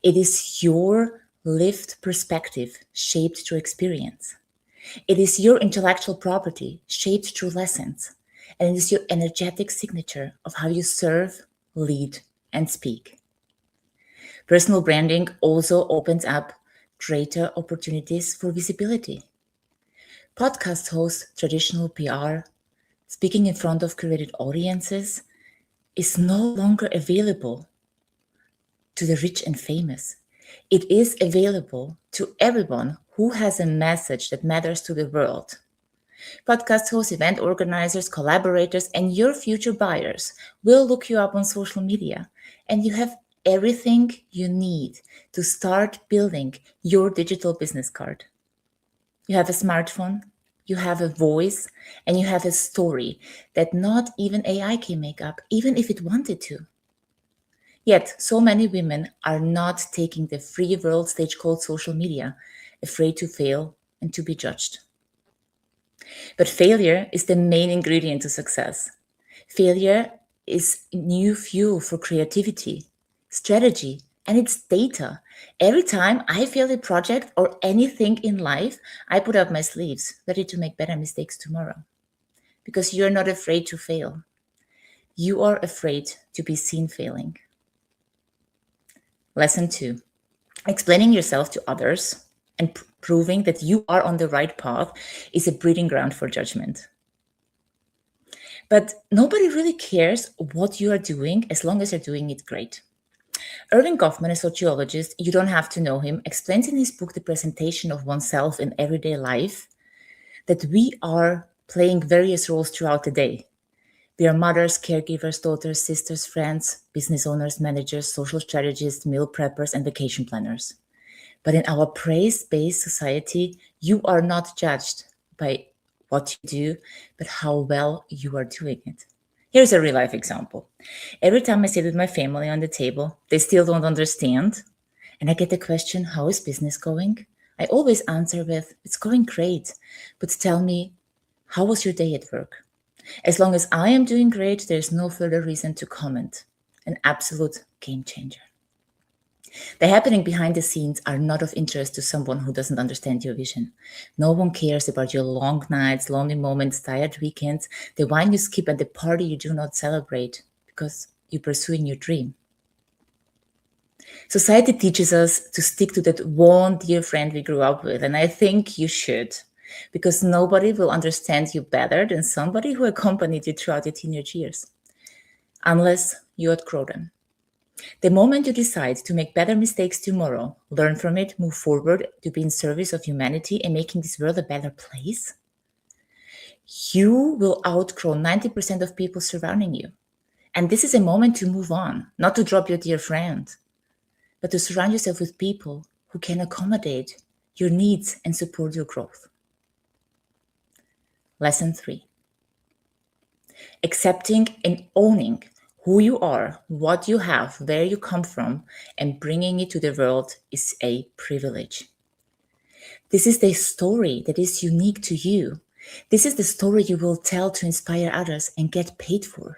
It is your lived perspective shaped through experience. It is your intellectual property shaped through lessons, and it is your energetic signature of how you serve, lead, and speak. Personal branding also opens up greater opportunities for visibility. Podcast hosts, traditional PR, speaking in front of curated audiences is no longer available to the rich and famous. It is available to everyone who has a message that matters to the world. Podcast hosts, event organizers, collaborators, and your future buyers will look you up on social media, and you have everything you need to start building your digital business card. You have a smartphone, you have a voice, and you have a story that not even AI can make up, even if it wanted to. Yet, so many women are not taking the free world stage called social media, afraid to fail and to be judged. But failure is the main ingredient to success. Failure is new fuel for creativity, strategy, and it's data. Every time I fail a project or anything in life, I put up my sleeves, ready to make better mistakes tomorrow. Because you're not afraid to fail. You are afraid to be seen failing. Lesson 2. Explaining yourself to others and proving that you are on the right path is a breeding ground for judgment. But nobody really cares what you are doing as long as you're doing it great. Erving Goffman, a sociologist, you don't have to know him, explains in his book, The Presentation of Oneself in Everyday Life, that we are playing various roles throughout the day. We are mothers, caregivers, daughters, sisters, friends, business owners, managers, social strategists, meal preppers, and vacation planners. But in our praise-based society, you are not judged by what you do, but how well you are doing it. Here's a real life example. Every time I sit with my family on the table, they still don't understand. And I get the question, how is business going? I always answer with, it's going great. But tell me, how was your day at work? As long as I am doing great, there's no further reason to comment. An absolute game changer. The happening behind the scenes are not of interest to someone who doesn't understand your vision. No one cares about your long nights, lonely moments, tired weekends, the wine you skip and the party you do not celebrate because you're pursuing your dream. Society teaches us to stick to that one dear friend we grew up with, and I think you should, because nobody will understand you better than somebody who accompanied you throughout your teenage years, unless you outgrow them. The moment you decide to make better mistakes tomorrow, learn from it, move forward to be in service of humanity and making this world a better place, you will outgrow 90% of people surrounding you. And this is a moment to move on, not to drop your dear friend, but to surround yourself with people who can accommodate your needs and support your growth. Lesson 3. Accepting and owning who you are, what you have, where you come from, and bringing it to the world is a privilege. This is the story that is unique to you. This is the story you will tell to inspire others and get paid for.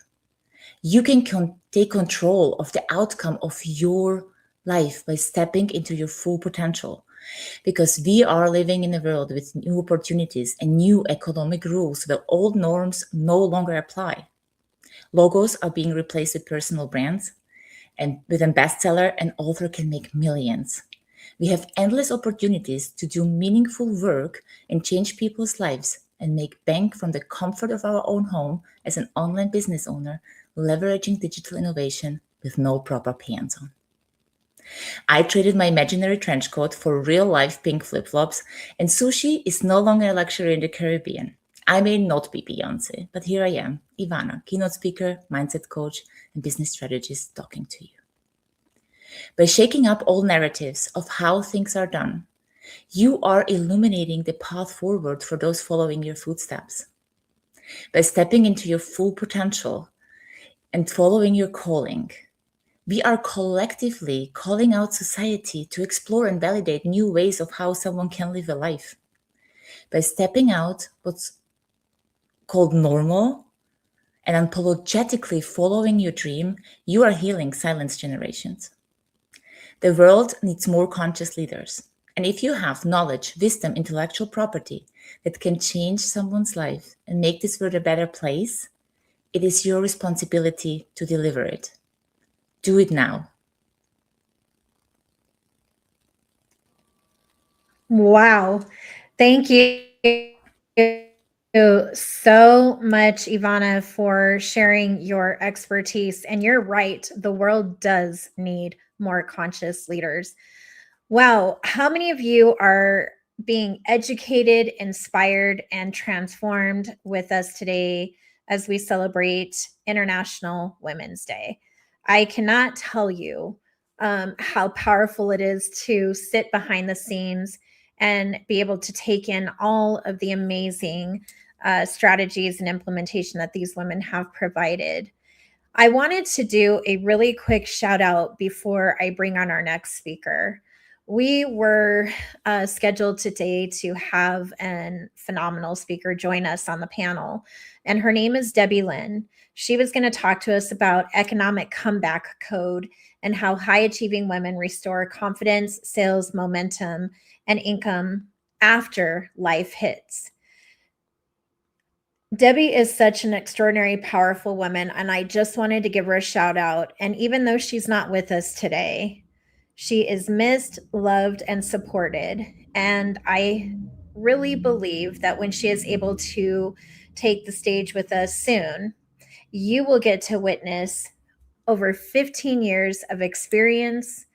You can take control of the outcome of your life by stepping into your full potential, because we are living in a world with new opportunities and new economic rules where old norms no longer apply. Logos are being replaced with personal brands, and with a bestseller, an author can make millions. We have endless opportunities to do meaningful work and change people's lives and make bank from the comfort of our own home as an online business owner, leveraging digital innovation with no proper hands-on. I traded my imaginary trench coat for real-life pink flip-flops, and sushi is no longer a luxury in the Caribbean. I may not be Beyonce, but here I am, Ivana, keynote speaker, mindset coach, and business strategist talking to you. By shaking up all narratives of how things are done, you are illuminating the path forward for those following your footsteps. By stepping into your full potential and following your calling, we are collectively calling out society to explore and validate new ways of how someone can live a life. By stepping out what's called normal and unapologetically following your dream, you are healing silenced generations. The world needs more conscious leaders. And if you have knowledge, wisdom, intellectual property that can change someone's life and make this world a better place, it is your responsibility to deliver it. Do it now. Wow. Thank you so much, Ivana, for sharing your expertise. And you're right, the world does need more conscious leaders. Wow. How many of you are being educated, inspired, and transformed with us today as we celebrate International Women's Day. I cannot tell you how powerful it is to sit behind the scenes and be able to take in all of the amazing strategies and implementation that these women have provided. I wanted to do a really quick shout out before I bring on our next speaker. We were scheduled today to have a phenomenal speaker join us on the panel, and her name is Debbie Lynn. She was going to talk to us about economic comeback code and how high achieving women restore confidence, sales, momentum, and income after life hits. Debbie is such an extraordinary, powerful woman, and I just wanted to give her a shout out. And even though she's not with us today, she is missed, loved, and supported. And I really believe that when she is able to take the stage with us soon, you will get to witness over 15 years of experience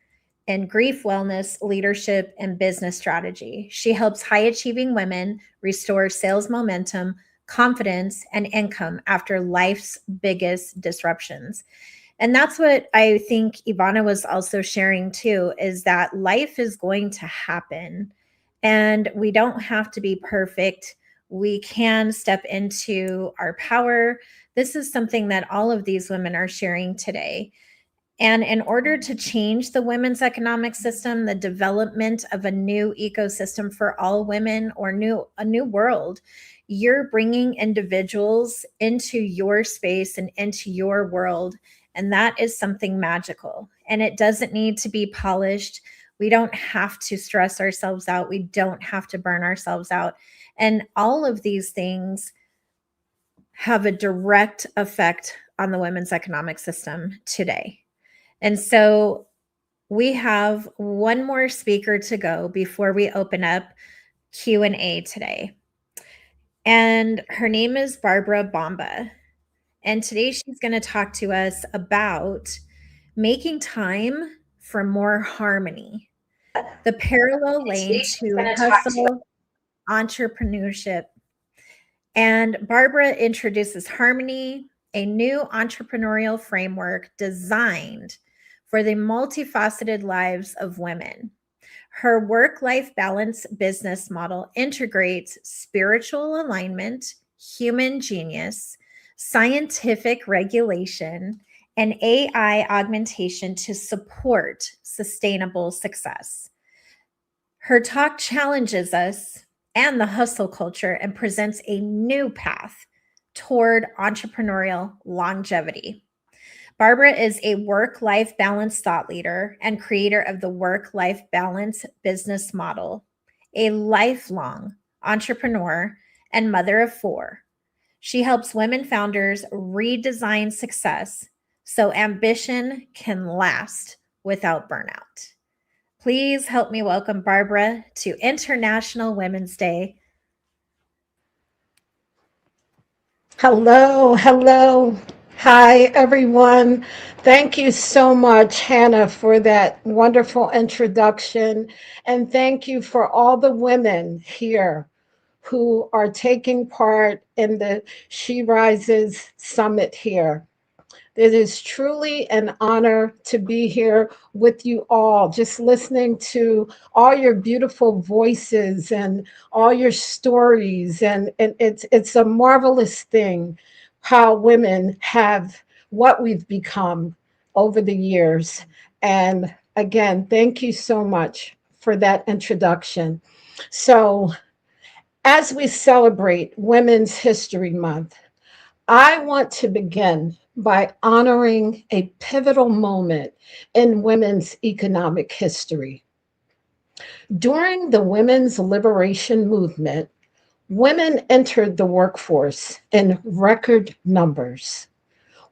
in grief wellness, leadership, and business strategy. She helps high achieving women restore sales momentum, confidence, and income after life's biggest disruptions. And that's what I think Ivana was also sharing too, is that life is going to happen and we don't have to be perfect. We can step into our power. This is something that all of these women are sharing today. And in order to change the women's economic system, the development of a new ecosystem for all women or a new world, you're bringing individuals into your space and into your world. And that is something magical. And it doesn't need to be polished. We don't have to stress ourselves out. We don't have to burn ourselves out. And all of these things have a direct effect on the women's economic system today. And so we have one more speaker to go before we open up Q&A today. And her name is Barbara Bomba. And today she's going to talk to us about making time for more harmony, the parallel lane to hustle, entrepreneurship. And Barbara introduces harmony, a new entrepreneurial framework designed for the multifaceted lives of women. Her work-life balance business model integrates spiritual alignment, human genius, scientific regulation, and AI augmentation to support sustainable success. Her talk challenges us and the hustle culture and presents a new path toward entrepreneurial longevity. Barbara is a work-life balance thought leader and creator of the work-life balance business model, a lifelong entrepreneur and mother of 4. She helps women founders redesign success so ambition can last without burnout. Please help me welcome Barbara to International Women's Day. Hello, hello. Hi, everyone. Thank you so much, Hannah, for that wonderful introduction. And thank you for all the women here who are taking part in the She Rises Summit here. It is truly an honor to be here with you all, just listening to all your beautiful voices and all your stories. And it's a marvelous thing how women have what we've become over the years. And again, thank you so much for that introduction. So, as we celebrate Women's History Month, I want to begin by honoring a pivotal moment in women's economic history. During the women's liberation movement, women entered the workforce in record numbers.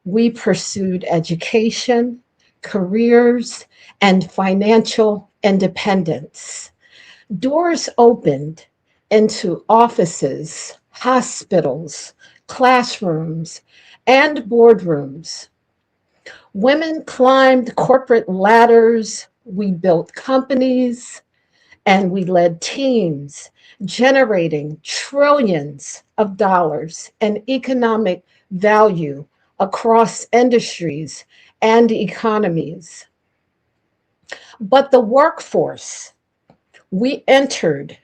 We pursued education, careers, and financial independence. Doors opened into offices, hospitals, classrooms, and boardrooms. Women climbed corporate ladders, we built companies, and we led teams, generating trillions of dollars in economic value across industries and economies. But the workforce we entered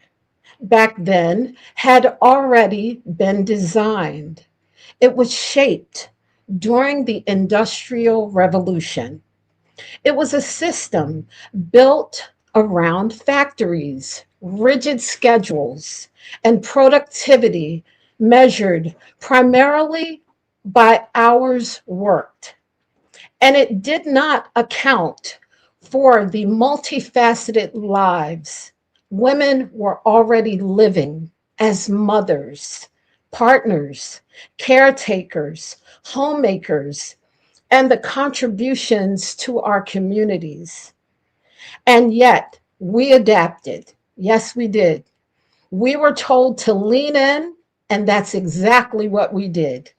back then had already been designed. It was shaped during the Industrial Revolution. It was a system built around factories, rigid schedules, and productivity measured primarily by hours worked. And it did not account for the multifaceted lives women were already living as mothers, partners, caretakers, homemakers, and the contributions to our communities. And yet we adapted. Yes, we did. We were told to lean in, and that's exactly what we did.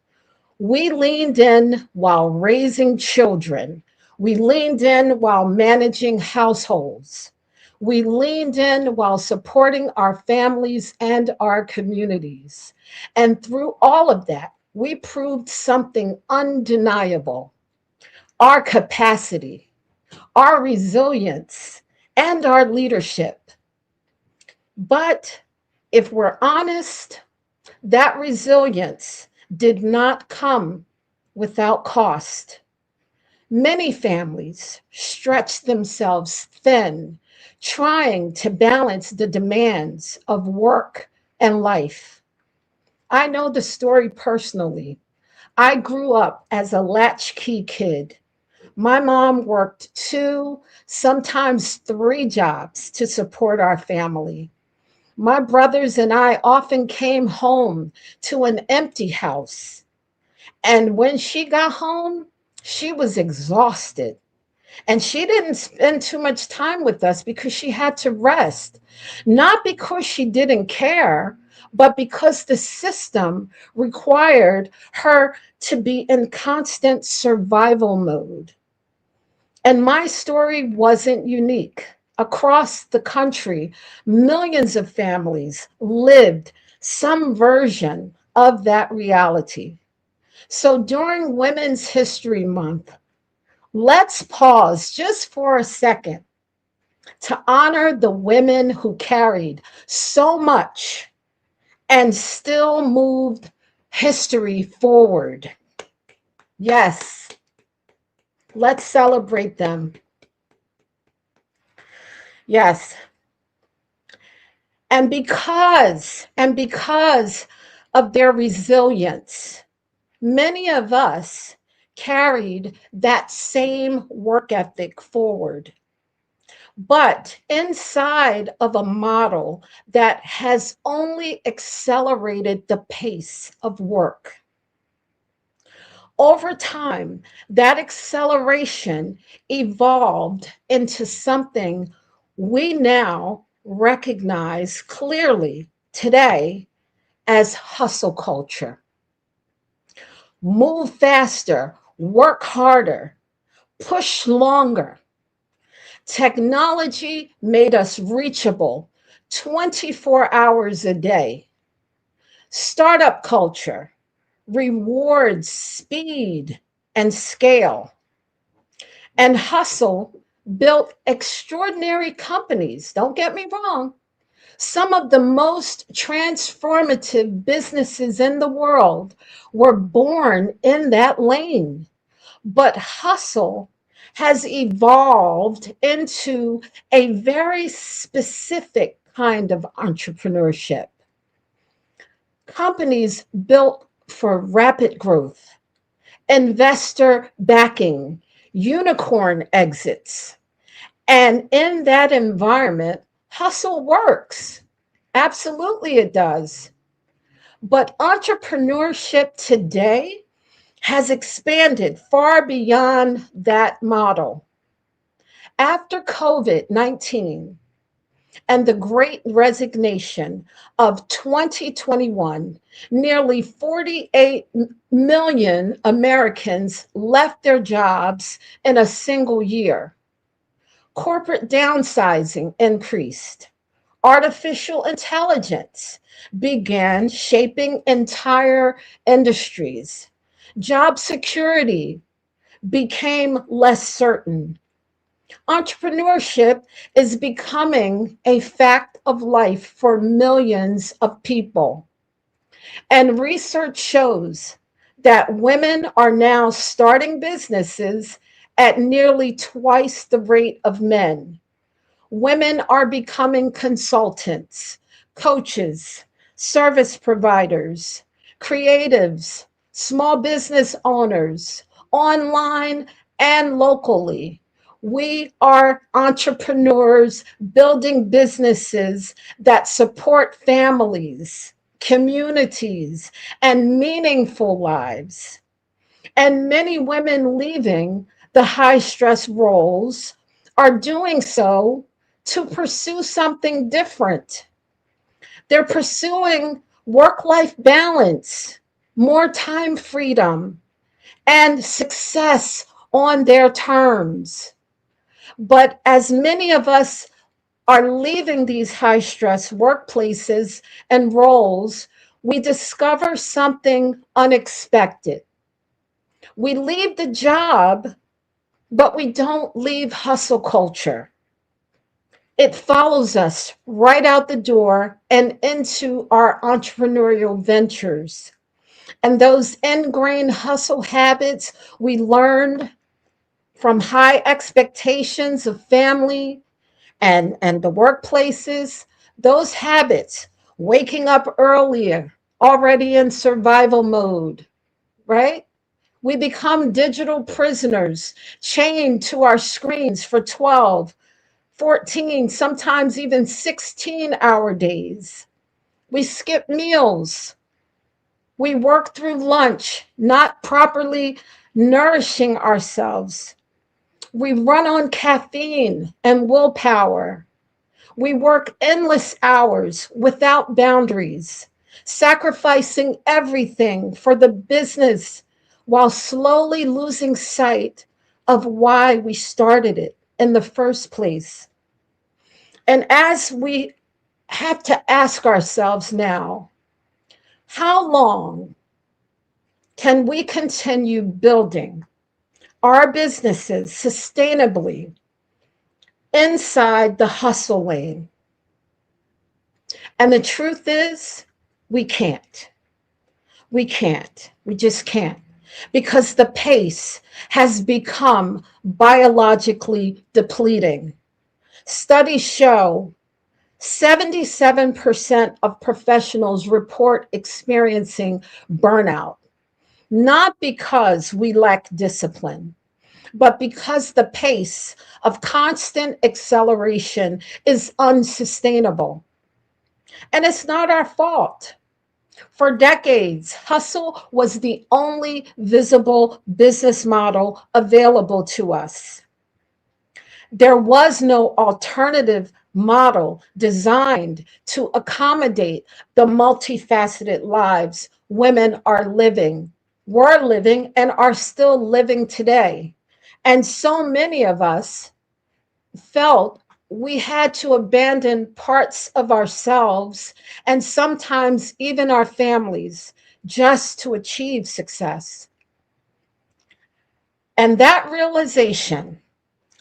We leaned in while raising children. We leaned in while managing households. We leaned in while supporting our families and our communities. And through all of that, we proved something undeniable: our capacity, our resilience, and our leadership. But if we're honest, that resilience did not come without cost. Many families stretched themselves thin, trying to balance the demands of work and life. I know the story personally. I grew up as a latchkey kid. My mom worked 2, sometimes 3 jobs to support our family. My brothers and I often came home to an empty house. And when she got home, she was exhausted. And she didn't spend too much time with us because she had to rest. Not because she didn't care, but because the system required her to be in constant survival mode. And my story wasn't unique. Across the country, millions of families lived some version of that reality. So during Women's History Month, let's pause just for a second to honor the women who carried so much and still moved history forward. Yes, let's celebrate them. Yes. And because of their resilience, many of us carried that same work ethic forward, but inside of a model that has only accelerated the pace of work. Over time, that acceleration evolved into something we now recognize clearly today as hustle culture. Move faster, work harder, push longer. Technology made us reachable 24 hours a day. Startup culture rewards speed and scale. And hustle built extraordinary companies. Don't get me wrong. Some of the most transformative businesses in the world were born in that lane. But hustle has evolved into a very specific kind of entrepreneurship. Companies built for rapid growth, investor backing, unicorn exits. And in that environment, hustle works. Absolutely, it does. But entrepreneurship today has expanded far beyond that model. After COVID-19 and the great resignation of 2021, nearly 48 million Americans left their jobs in a single year. Corporate downsizing increased. artificial intelligence began shaping entire industries. Job security became less certain. Entrepreneurship is becoming a fact of life for millions of people. And research shows that women are now starting businesses at nearly twice the rate of men. Women are becoming consultants, coaches, service providers, creatives, small business owners, online and locally. We are entrepreneurs building businesses that support families, communities, and meaningful lives. And many women leaving the high stress roles are doing so to pursue something different. They're pursuing work life balance, more time freedom, and success on their terms. But as many of us are leaving these high stress workplaces and roles, we discover something unexpected. We leave the job, but we don't leave hustle culture. It follows us right out the door and into our entrepreneurial ventures. And those ingrained hustle habits we learned from high expectations of family and the workplaces, those habits, waking up earlier, already in survival mode, right? We become digital prisoners, chained to our screens for 12, 14, sometimes even 16-hour days. We skip meals. We work through lunch, not properly nourishing ourselves. We run on caffeine and willpower. We work endless hours without boundaries, sacrificing everything for the business while slowly losing sight of why we started it in the first place. And as we have to ask ourselves now, how long can we continue building our businesses sustainably inside the hustle lane? And the truth is, we can't. We can't. We just can't. Because the pace has become biologically depleting. Studies show 77% of professionals report experiencing burnout, not because we lack discipline, but because the pace of constant acceleration is unsustainable. And it's not our fault. For decades, hustle was the only visible business model available to us. There was no alternative model designed to accommodate the multifaceted lives women are living, were living, and are still living today. And so many of us felt we had to abandon parts of ourselves and sometimes even our families just to achieve success. And that realization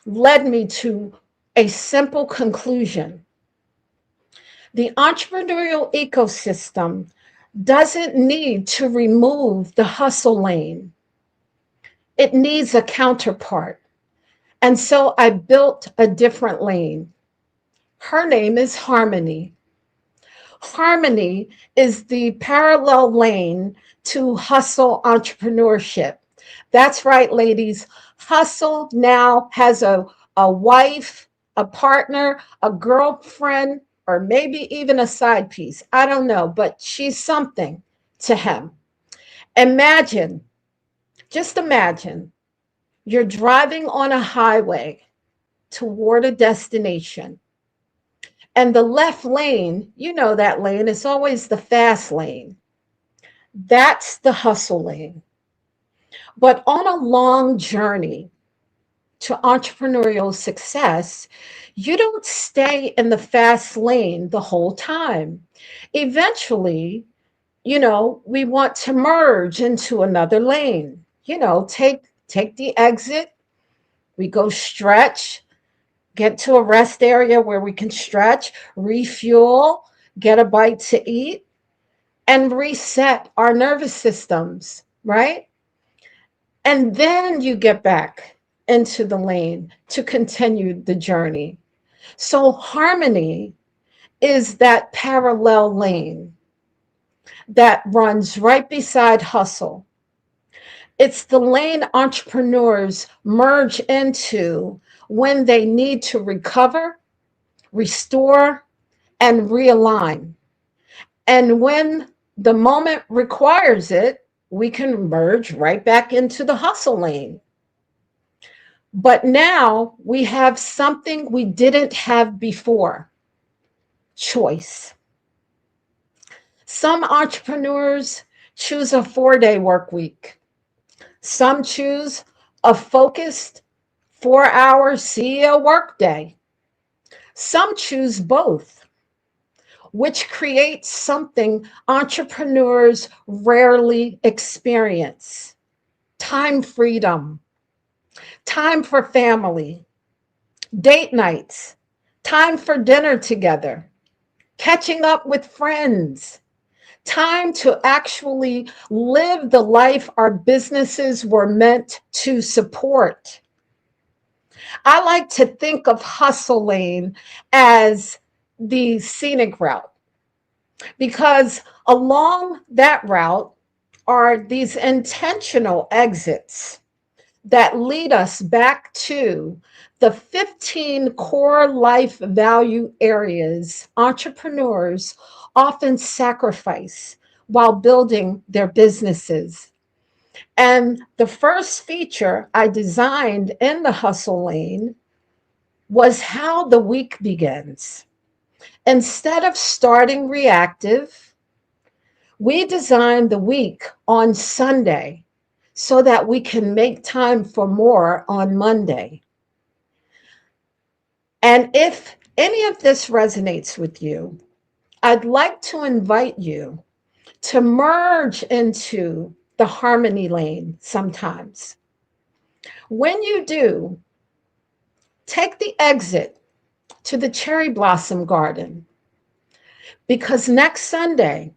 led me to a simple conclusion. The entrepreneurial ecosystem doesn't need to remove the hustle lane. It needs a counterpart. And so I built a different lane. Her name is Harmony. Harmony is the parallel lane to hustle entrepreneurship. That's right, ladies. Hustle now has a wife, a partner, a girlfriend, or maybe even a side piece. I don't know, but she's something to him. Imagine, just imagine, you're driving on a highway toward a destination. And the left lane, you know that lane, is always the fast lane. That's the hustle lane. But on a long journey to entrepreneurial success, you don't stay in the fast lane the whole time. Eventually, we want to merge into another lane. Take the exit, we go stretch, get to a rest area where we can stretch, refuel, get a bite to eat, and reset our nervous systems, right? And then you get back into the lane to continue the journey. So, harmony is that parallel lane that runs right beside hustle. It's the lane entrepreneurs merge into when they need to recover, restore, and realign. And when the moment requires it, we can merge right back into the hustle lane. But now we have something we didn't have before: choice. Some entrepreneurs choose a 4-day work week. Some choose a focused 4-hour CEO workday. Some choose both, which creates something entrepreneurs rarely experience: time freedom, time for family, date nights, time for dinner together, catching up with friends, time to actually live the life our businesses were meant to support. I like to think of hustle lane as the scenic route, because along that route are these intentional exits that lead us back to the 15 core life value areas entrepreneurs often sacrifice while building their businesses. And the first feature I designed in the hustle lane was how the week begins. Instead of starting reactive, we designed the week on Sunday so that we can make time for more on Monday. And if any of this resonates with you, I'd like to invite you to merge into the harmony lane sometimes. When you do, take the exit to the cherry blossom garden, because next Sunday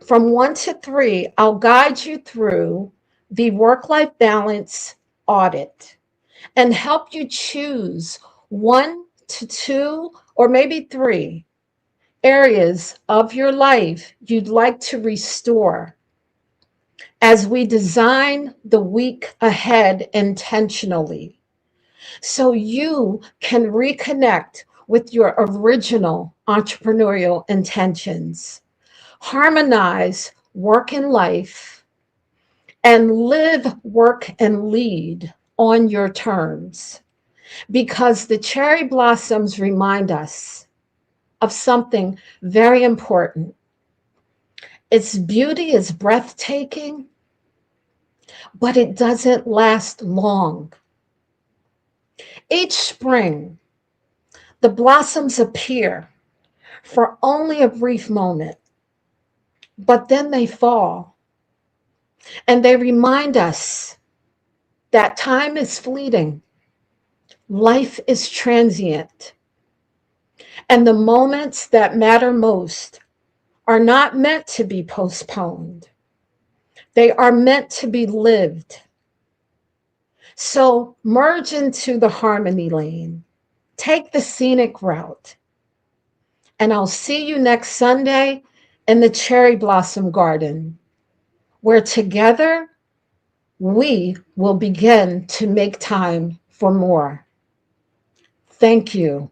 from 1 to 3, I'll guide you through the work-life balance audit and help you choose 1 to 2 or maybe 3 areas of your life you'd like to restore as we design the week ahead intentionally, so you can reconnect with your original entrepreneurial intentions, harmonize work and life, and live, work, and lead on your terms. Because the cherry blossoms remind us of something very important. Its beauty is breathtaking, but it doesn't last long. Each spring, the blossoms appear for only a brief moment, but then they fall. And they remind us that time is fleeting, life is transient, and the moments that matter most are not meant to be postponed. They are meant to be lived. So merge into the harmony lane, take the scenic route, and I'll see you next Sunday in the cherry blossom garden, where together we will begin to make time for more. Thank you.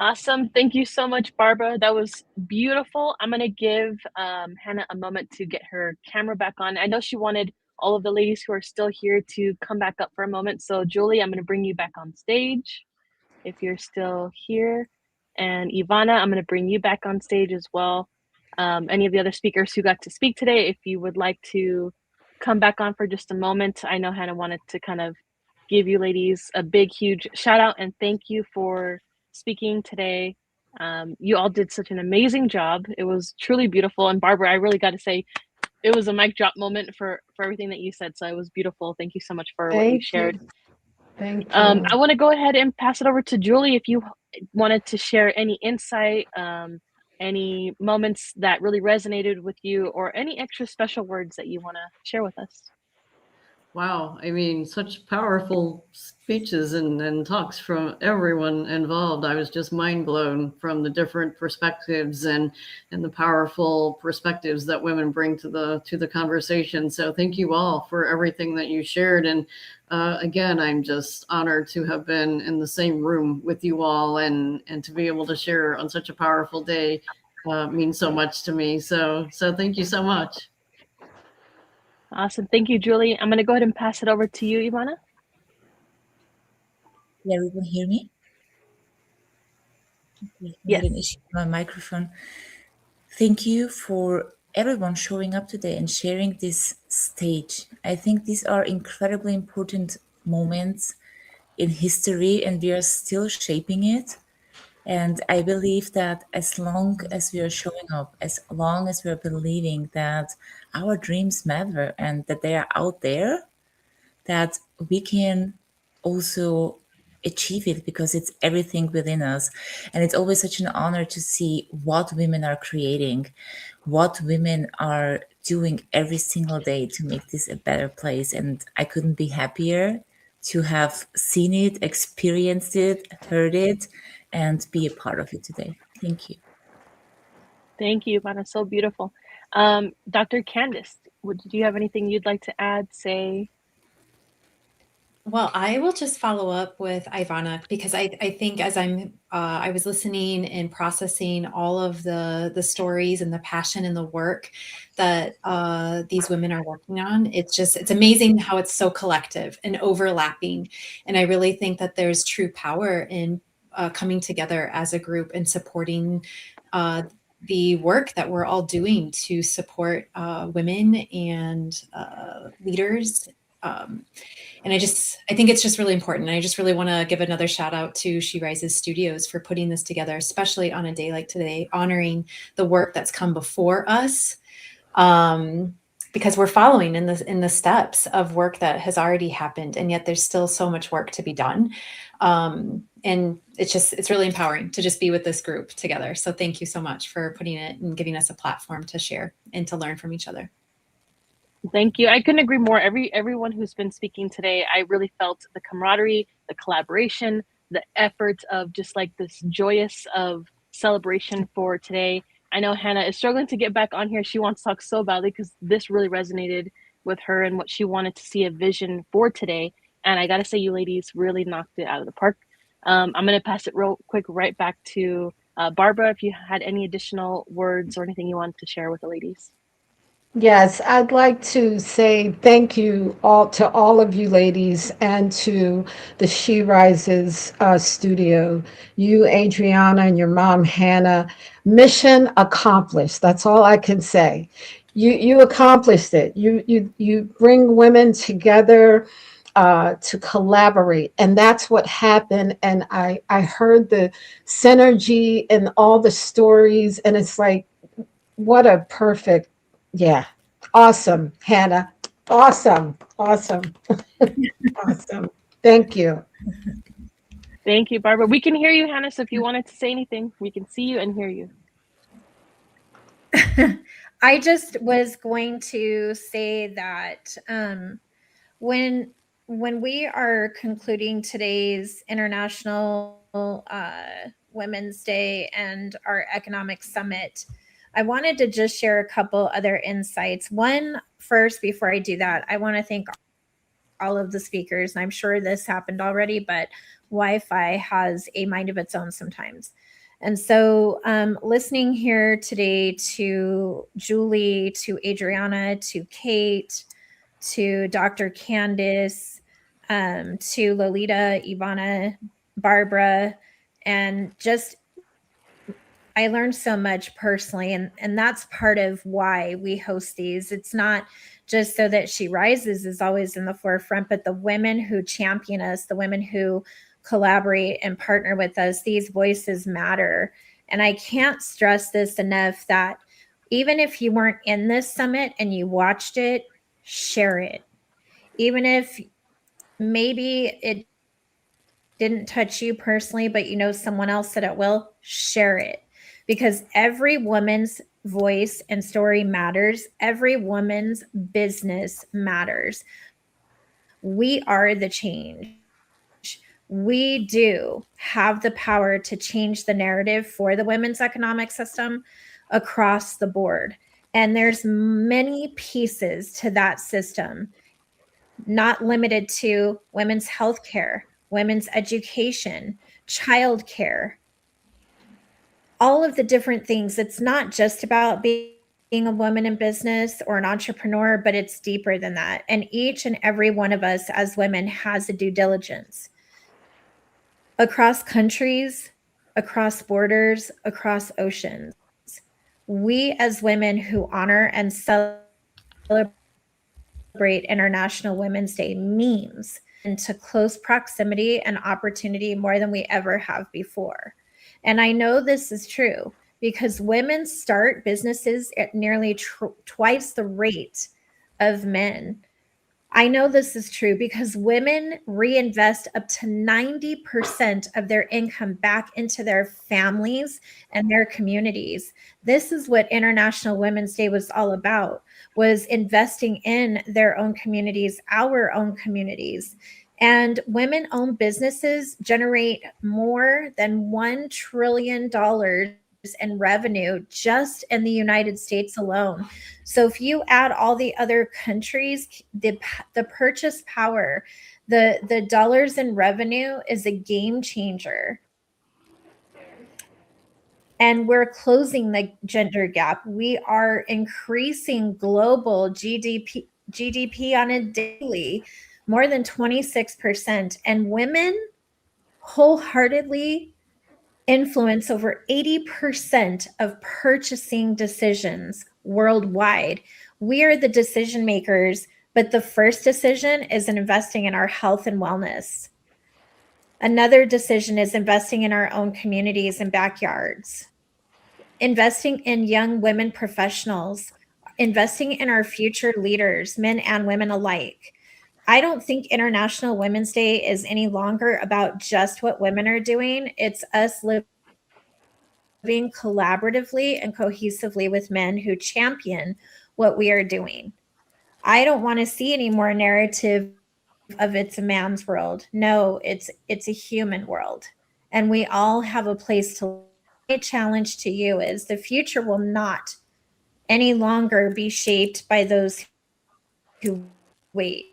Awesome. Thank you so much, Barbara. That was beautiful. I'm going to give Hannah a moment to get her camera back on. I know she wanted all of the ladies who are still here to come back up for a moment. So, Julie, I'm going to bring you back on stage if you're still here. And Ivana, I'm going to bring you back on stage as well. any of the other speakers who got to speak today, if you would like to come back on for just a moment. I know Hannah wanted to kind of give you ladies a big, huge shout out and thank you for speaking today. You all did such an amazing job. It was truly beautiful. And Barbara, I really got to say, it was a mic drop moment for everything that you said. So it was beautiful. Thank you so much for what you shared. Thank you. I want to go ahead and pass it over to Julie if you wanted to share any insight, any moments that really resonated with you, or any extra special words that you want to share with us. Wow. I mean, such powerful speeches and talks from everyone involved. I was just mind blown from the different perspectives and the powerful perspectives that women bring to the conversation. So thank you all for everything that you shared. And again, I'm just honored to have been in the same room with you all and to be able to share on such a powerful day means so much to me. So thank you so much. Awesome. Thank you, Julie. I'm going to go ahead and pass it over to you, Ivana. Can everyone hear me? Okay, I had an issue with my microphone. Thank you for everyone showing up today and sharing this stage. I think these are incredibly important moments in history, and we are still shaping it. And I believe that as long as we are showing up, as long as we are believing that our dreams matter and that they are out there, that we can also achieve it because it's everything within us. And it's always such an honor to see what women are creating, what women are doing every single day to make this a better place. And I couldn't be happier to have seen it, experienced it, heard it, and be a part of it today. Thank you. Thank you, Ivana. So beautiful. Dr. Candice, do you have anything you'd like to add, say? Well, I will just follow up with Ivana because I think as I was listening and processing all of the stories and the passion and the work that these women are working on, it's amazing how it's so collective and overlapping. And I really think that there's true power in coming together as a group and supporting the work that we're all doing to support women and leaders. And I think it's just really important. I just really want to give another shout out to She Rises Studios for putting this together, especially on a day like today, honoring the work that's come before us, because we're following in the steps of work that has already happened, and yet there's still so much work to be done. And it's really empowering to just be with this group together. So thank you so much for putting it and giving us a platform to share and to learn from each other. Thank you. I couldn't agree more. Everyone who's been speaking today, I really felt the camaraderie, the collaboration, the effort of just like this joyous of celebration for today. I know Hannah is struggling to get back on here. She wants to talk so badly because this really resonated with her and what she wanted to see a vision for today. And I got to say, you ladies really knocked it out of the park. I'm going to pass it real quick right back to Barbara, if you had any additional words or anything you wanted to share with the ladies. Yes, I'd like to say thank you to all of you ladies and to the She Rises studio. You, Adriana, and your mom, Hannah. Mission accomplished. That's all I can say. You accomplished it. You bring women together to collaborate, and that's what happened. And I heard the synergy and all the stories, and it's like, what a perfect. Yeah. Awesome, Hannah. Awesome. Awesome. Awesome. Thank you. Thank you, Barbara. We can hear you, Hannah. So if you wanted to say anything, we can see you and hear you. I just was going to say that when we are concluding today's International Women's Day and our economic summit, I wanted to just share a couple other insights. One, first, before I do that, I want to thank all of the speakers. And I'm sure this happened already, but Wi-Fi has a mind of its own sometimes. And so listening here today to Julie, to Adriana, to Kate, to Dr. Candice, to Lolita, Ivana, Barbara, and just I learned so much personally, and that's part of why we host these. It's not just so that She Rises is always in the forefront, but the women who champion us, the women who collaborate and partner with us, these voices matter. And I can't stress this enough, that even if you weren't in this summit and you watched it, share it. Even if maybe it didn't touch you personally, but you know someone else that it will, share it. Because every woman's voice and story matters. Every woman's business matters. We are the change. We do have the power to change the narrative for the women's economic system across the board. And there's many pieces to that system, not limited to women's health care, women's education, childcare, all of the different things. It's not just about being a woman in business or an entrepreneur, but it's deeper than that. And each and every one of us as women has a due diligence across countries, across borders, across oceans. We as women who honor and celebrate International Women's Day means into close proximity and opportunity more than we ever have before. And I know this is true because women start businesses at nearly twice the rate of men. I know this is true because women reinvest up to 90% of their income back into their families and their communities. This is what International Women's Day was all about, was investing in their own communities, our own communities. And women-owned businesses generate more than $1 trillion in revenue just in the United States alone. So if you add all the other countries, the purchase power, the dollars in revenue is a game changer. And we're closing the gender gap. We are increasing global GDP on a daily, more than 26%. And women wholeheartedly influence over 80% of purchasing decisions worldwide. We are the decision makers, but the first decision is in investing in our health and wellness. Another decision is investing in our own communities and backyards, investing in young women professionals, investing in our future leaders, men and women alike. I don't think International Women's Day is any longer about just what women are doing. It's us living collaboratively and cohesively with men who champion what we are doing. I don't want to see any more narrative of it's a man's world. No, it's a human world. And we all have a place to. My challenge to you is the future will not any longer be shaped by those who wait.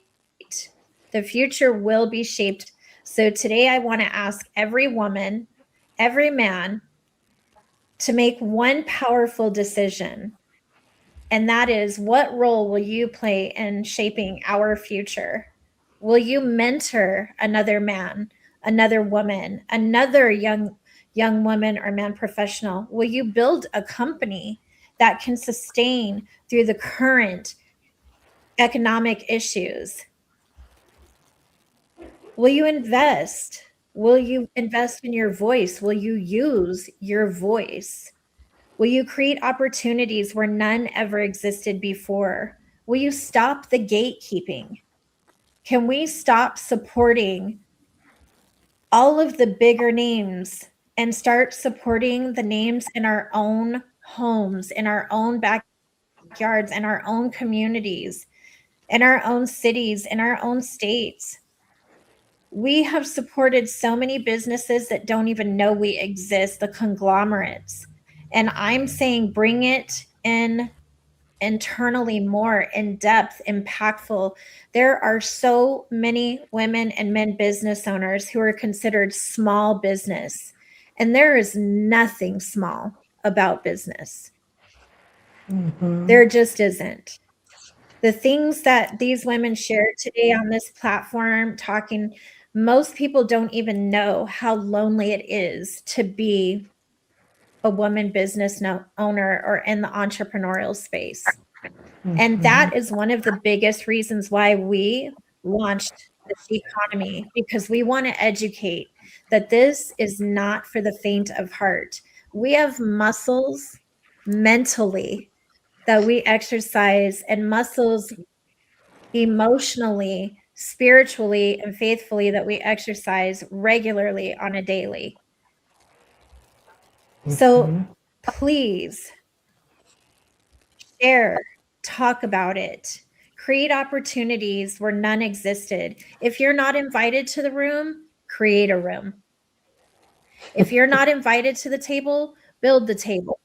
The future will be shaped. So today I want to ask every woman, every man, to make one powerful decision. And that is, what role will you play in shaping our future? Will you mentor another man, another woman, another young woman or man professional? Will you build a company that can sustain through the current economic issues? Will you invest? Will you invest in your voice? Will you use your voice? Will you create opportunities where none ever existed before? Will you stop the gatekeeping? Can we stop supporting all of the bigger names and start supporting the names in our own homes, in our own backyards, in our own communities, in our own cities, in our own states? We have supported so many businesses that don't even know we exist, the conglomerates. And I'm saying bring it in internally more in depth, impactful. There are so many women and men business owners who are considered small business, and there is nothing small about business. There just isn't. The things that these women shared today on this platform, talking, most people don't even know how lonely it is to be a woman business owner or in the entrepreneurial space. And that is one of the biggest reasons why we launched the Sheconomy, because we want to educate that this is not for the faint of heart. We have muscles mentally that we exercise, and muscles emotionally, spiritually, and faithfully that we exercise regularly on a daily. So please share, talk about it, create opportunities where none existed. If you're not invited to the room, create a room. If you're not invited to the table, build the table.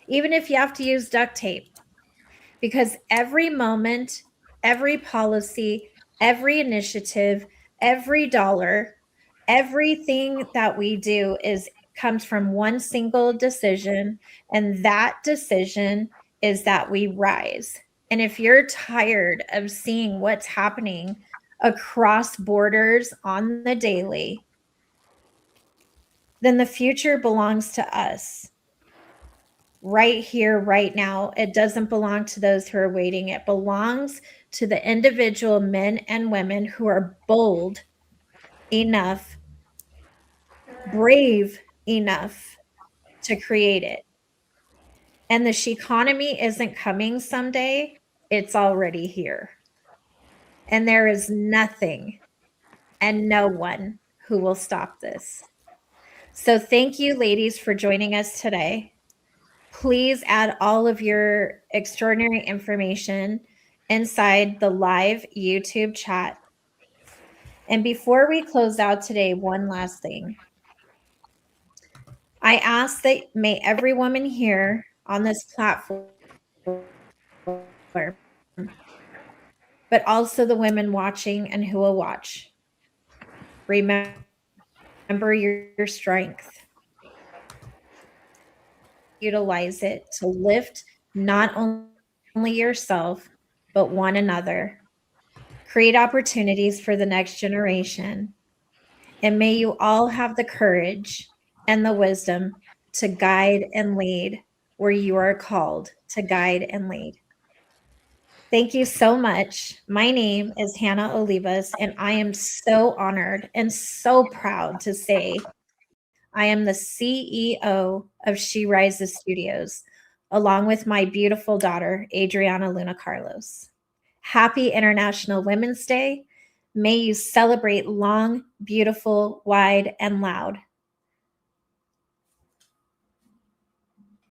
Even if you have to use duct tape, because every moment, every policy, every initiative, every dollar, everything that we do comes from one single decision, and that decision is that we rise. And if you're tired of seeing what's happening across borders on the daily, then the future belongs to us. Right here, right now. It doesn't belong to those who are waiting. It belongs to the individual men and women who are bold enough, brave enough to create it. And the Sheconomy isn't coming someday, it's already here. And there is nothing and no one who will stop this. So thank you, ladies, for joining us today. Please add all of your extraordinary information inside the live YouTube chat. And before we close out today, one last thing. I ask that may every woman here on this platform, but also the women watching and who will watch, remember your strength. Utilize it to lift not only yourself, but one another. Create opportunities for the next generation. And may you all have the courage and the wisdom to guide and lead where you are called to guide and lead. Thank you so much. My name is Hannah Olivas, and I am so honored and so proud to say I am the CEO of She Rises Studios, along with my beautiful daughter, Adriana Luna Carlos. Happy International Women's Day. May you celebrate long, beautiful, wide, and loud.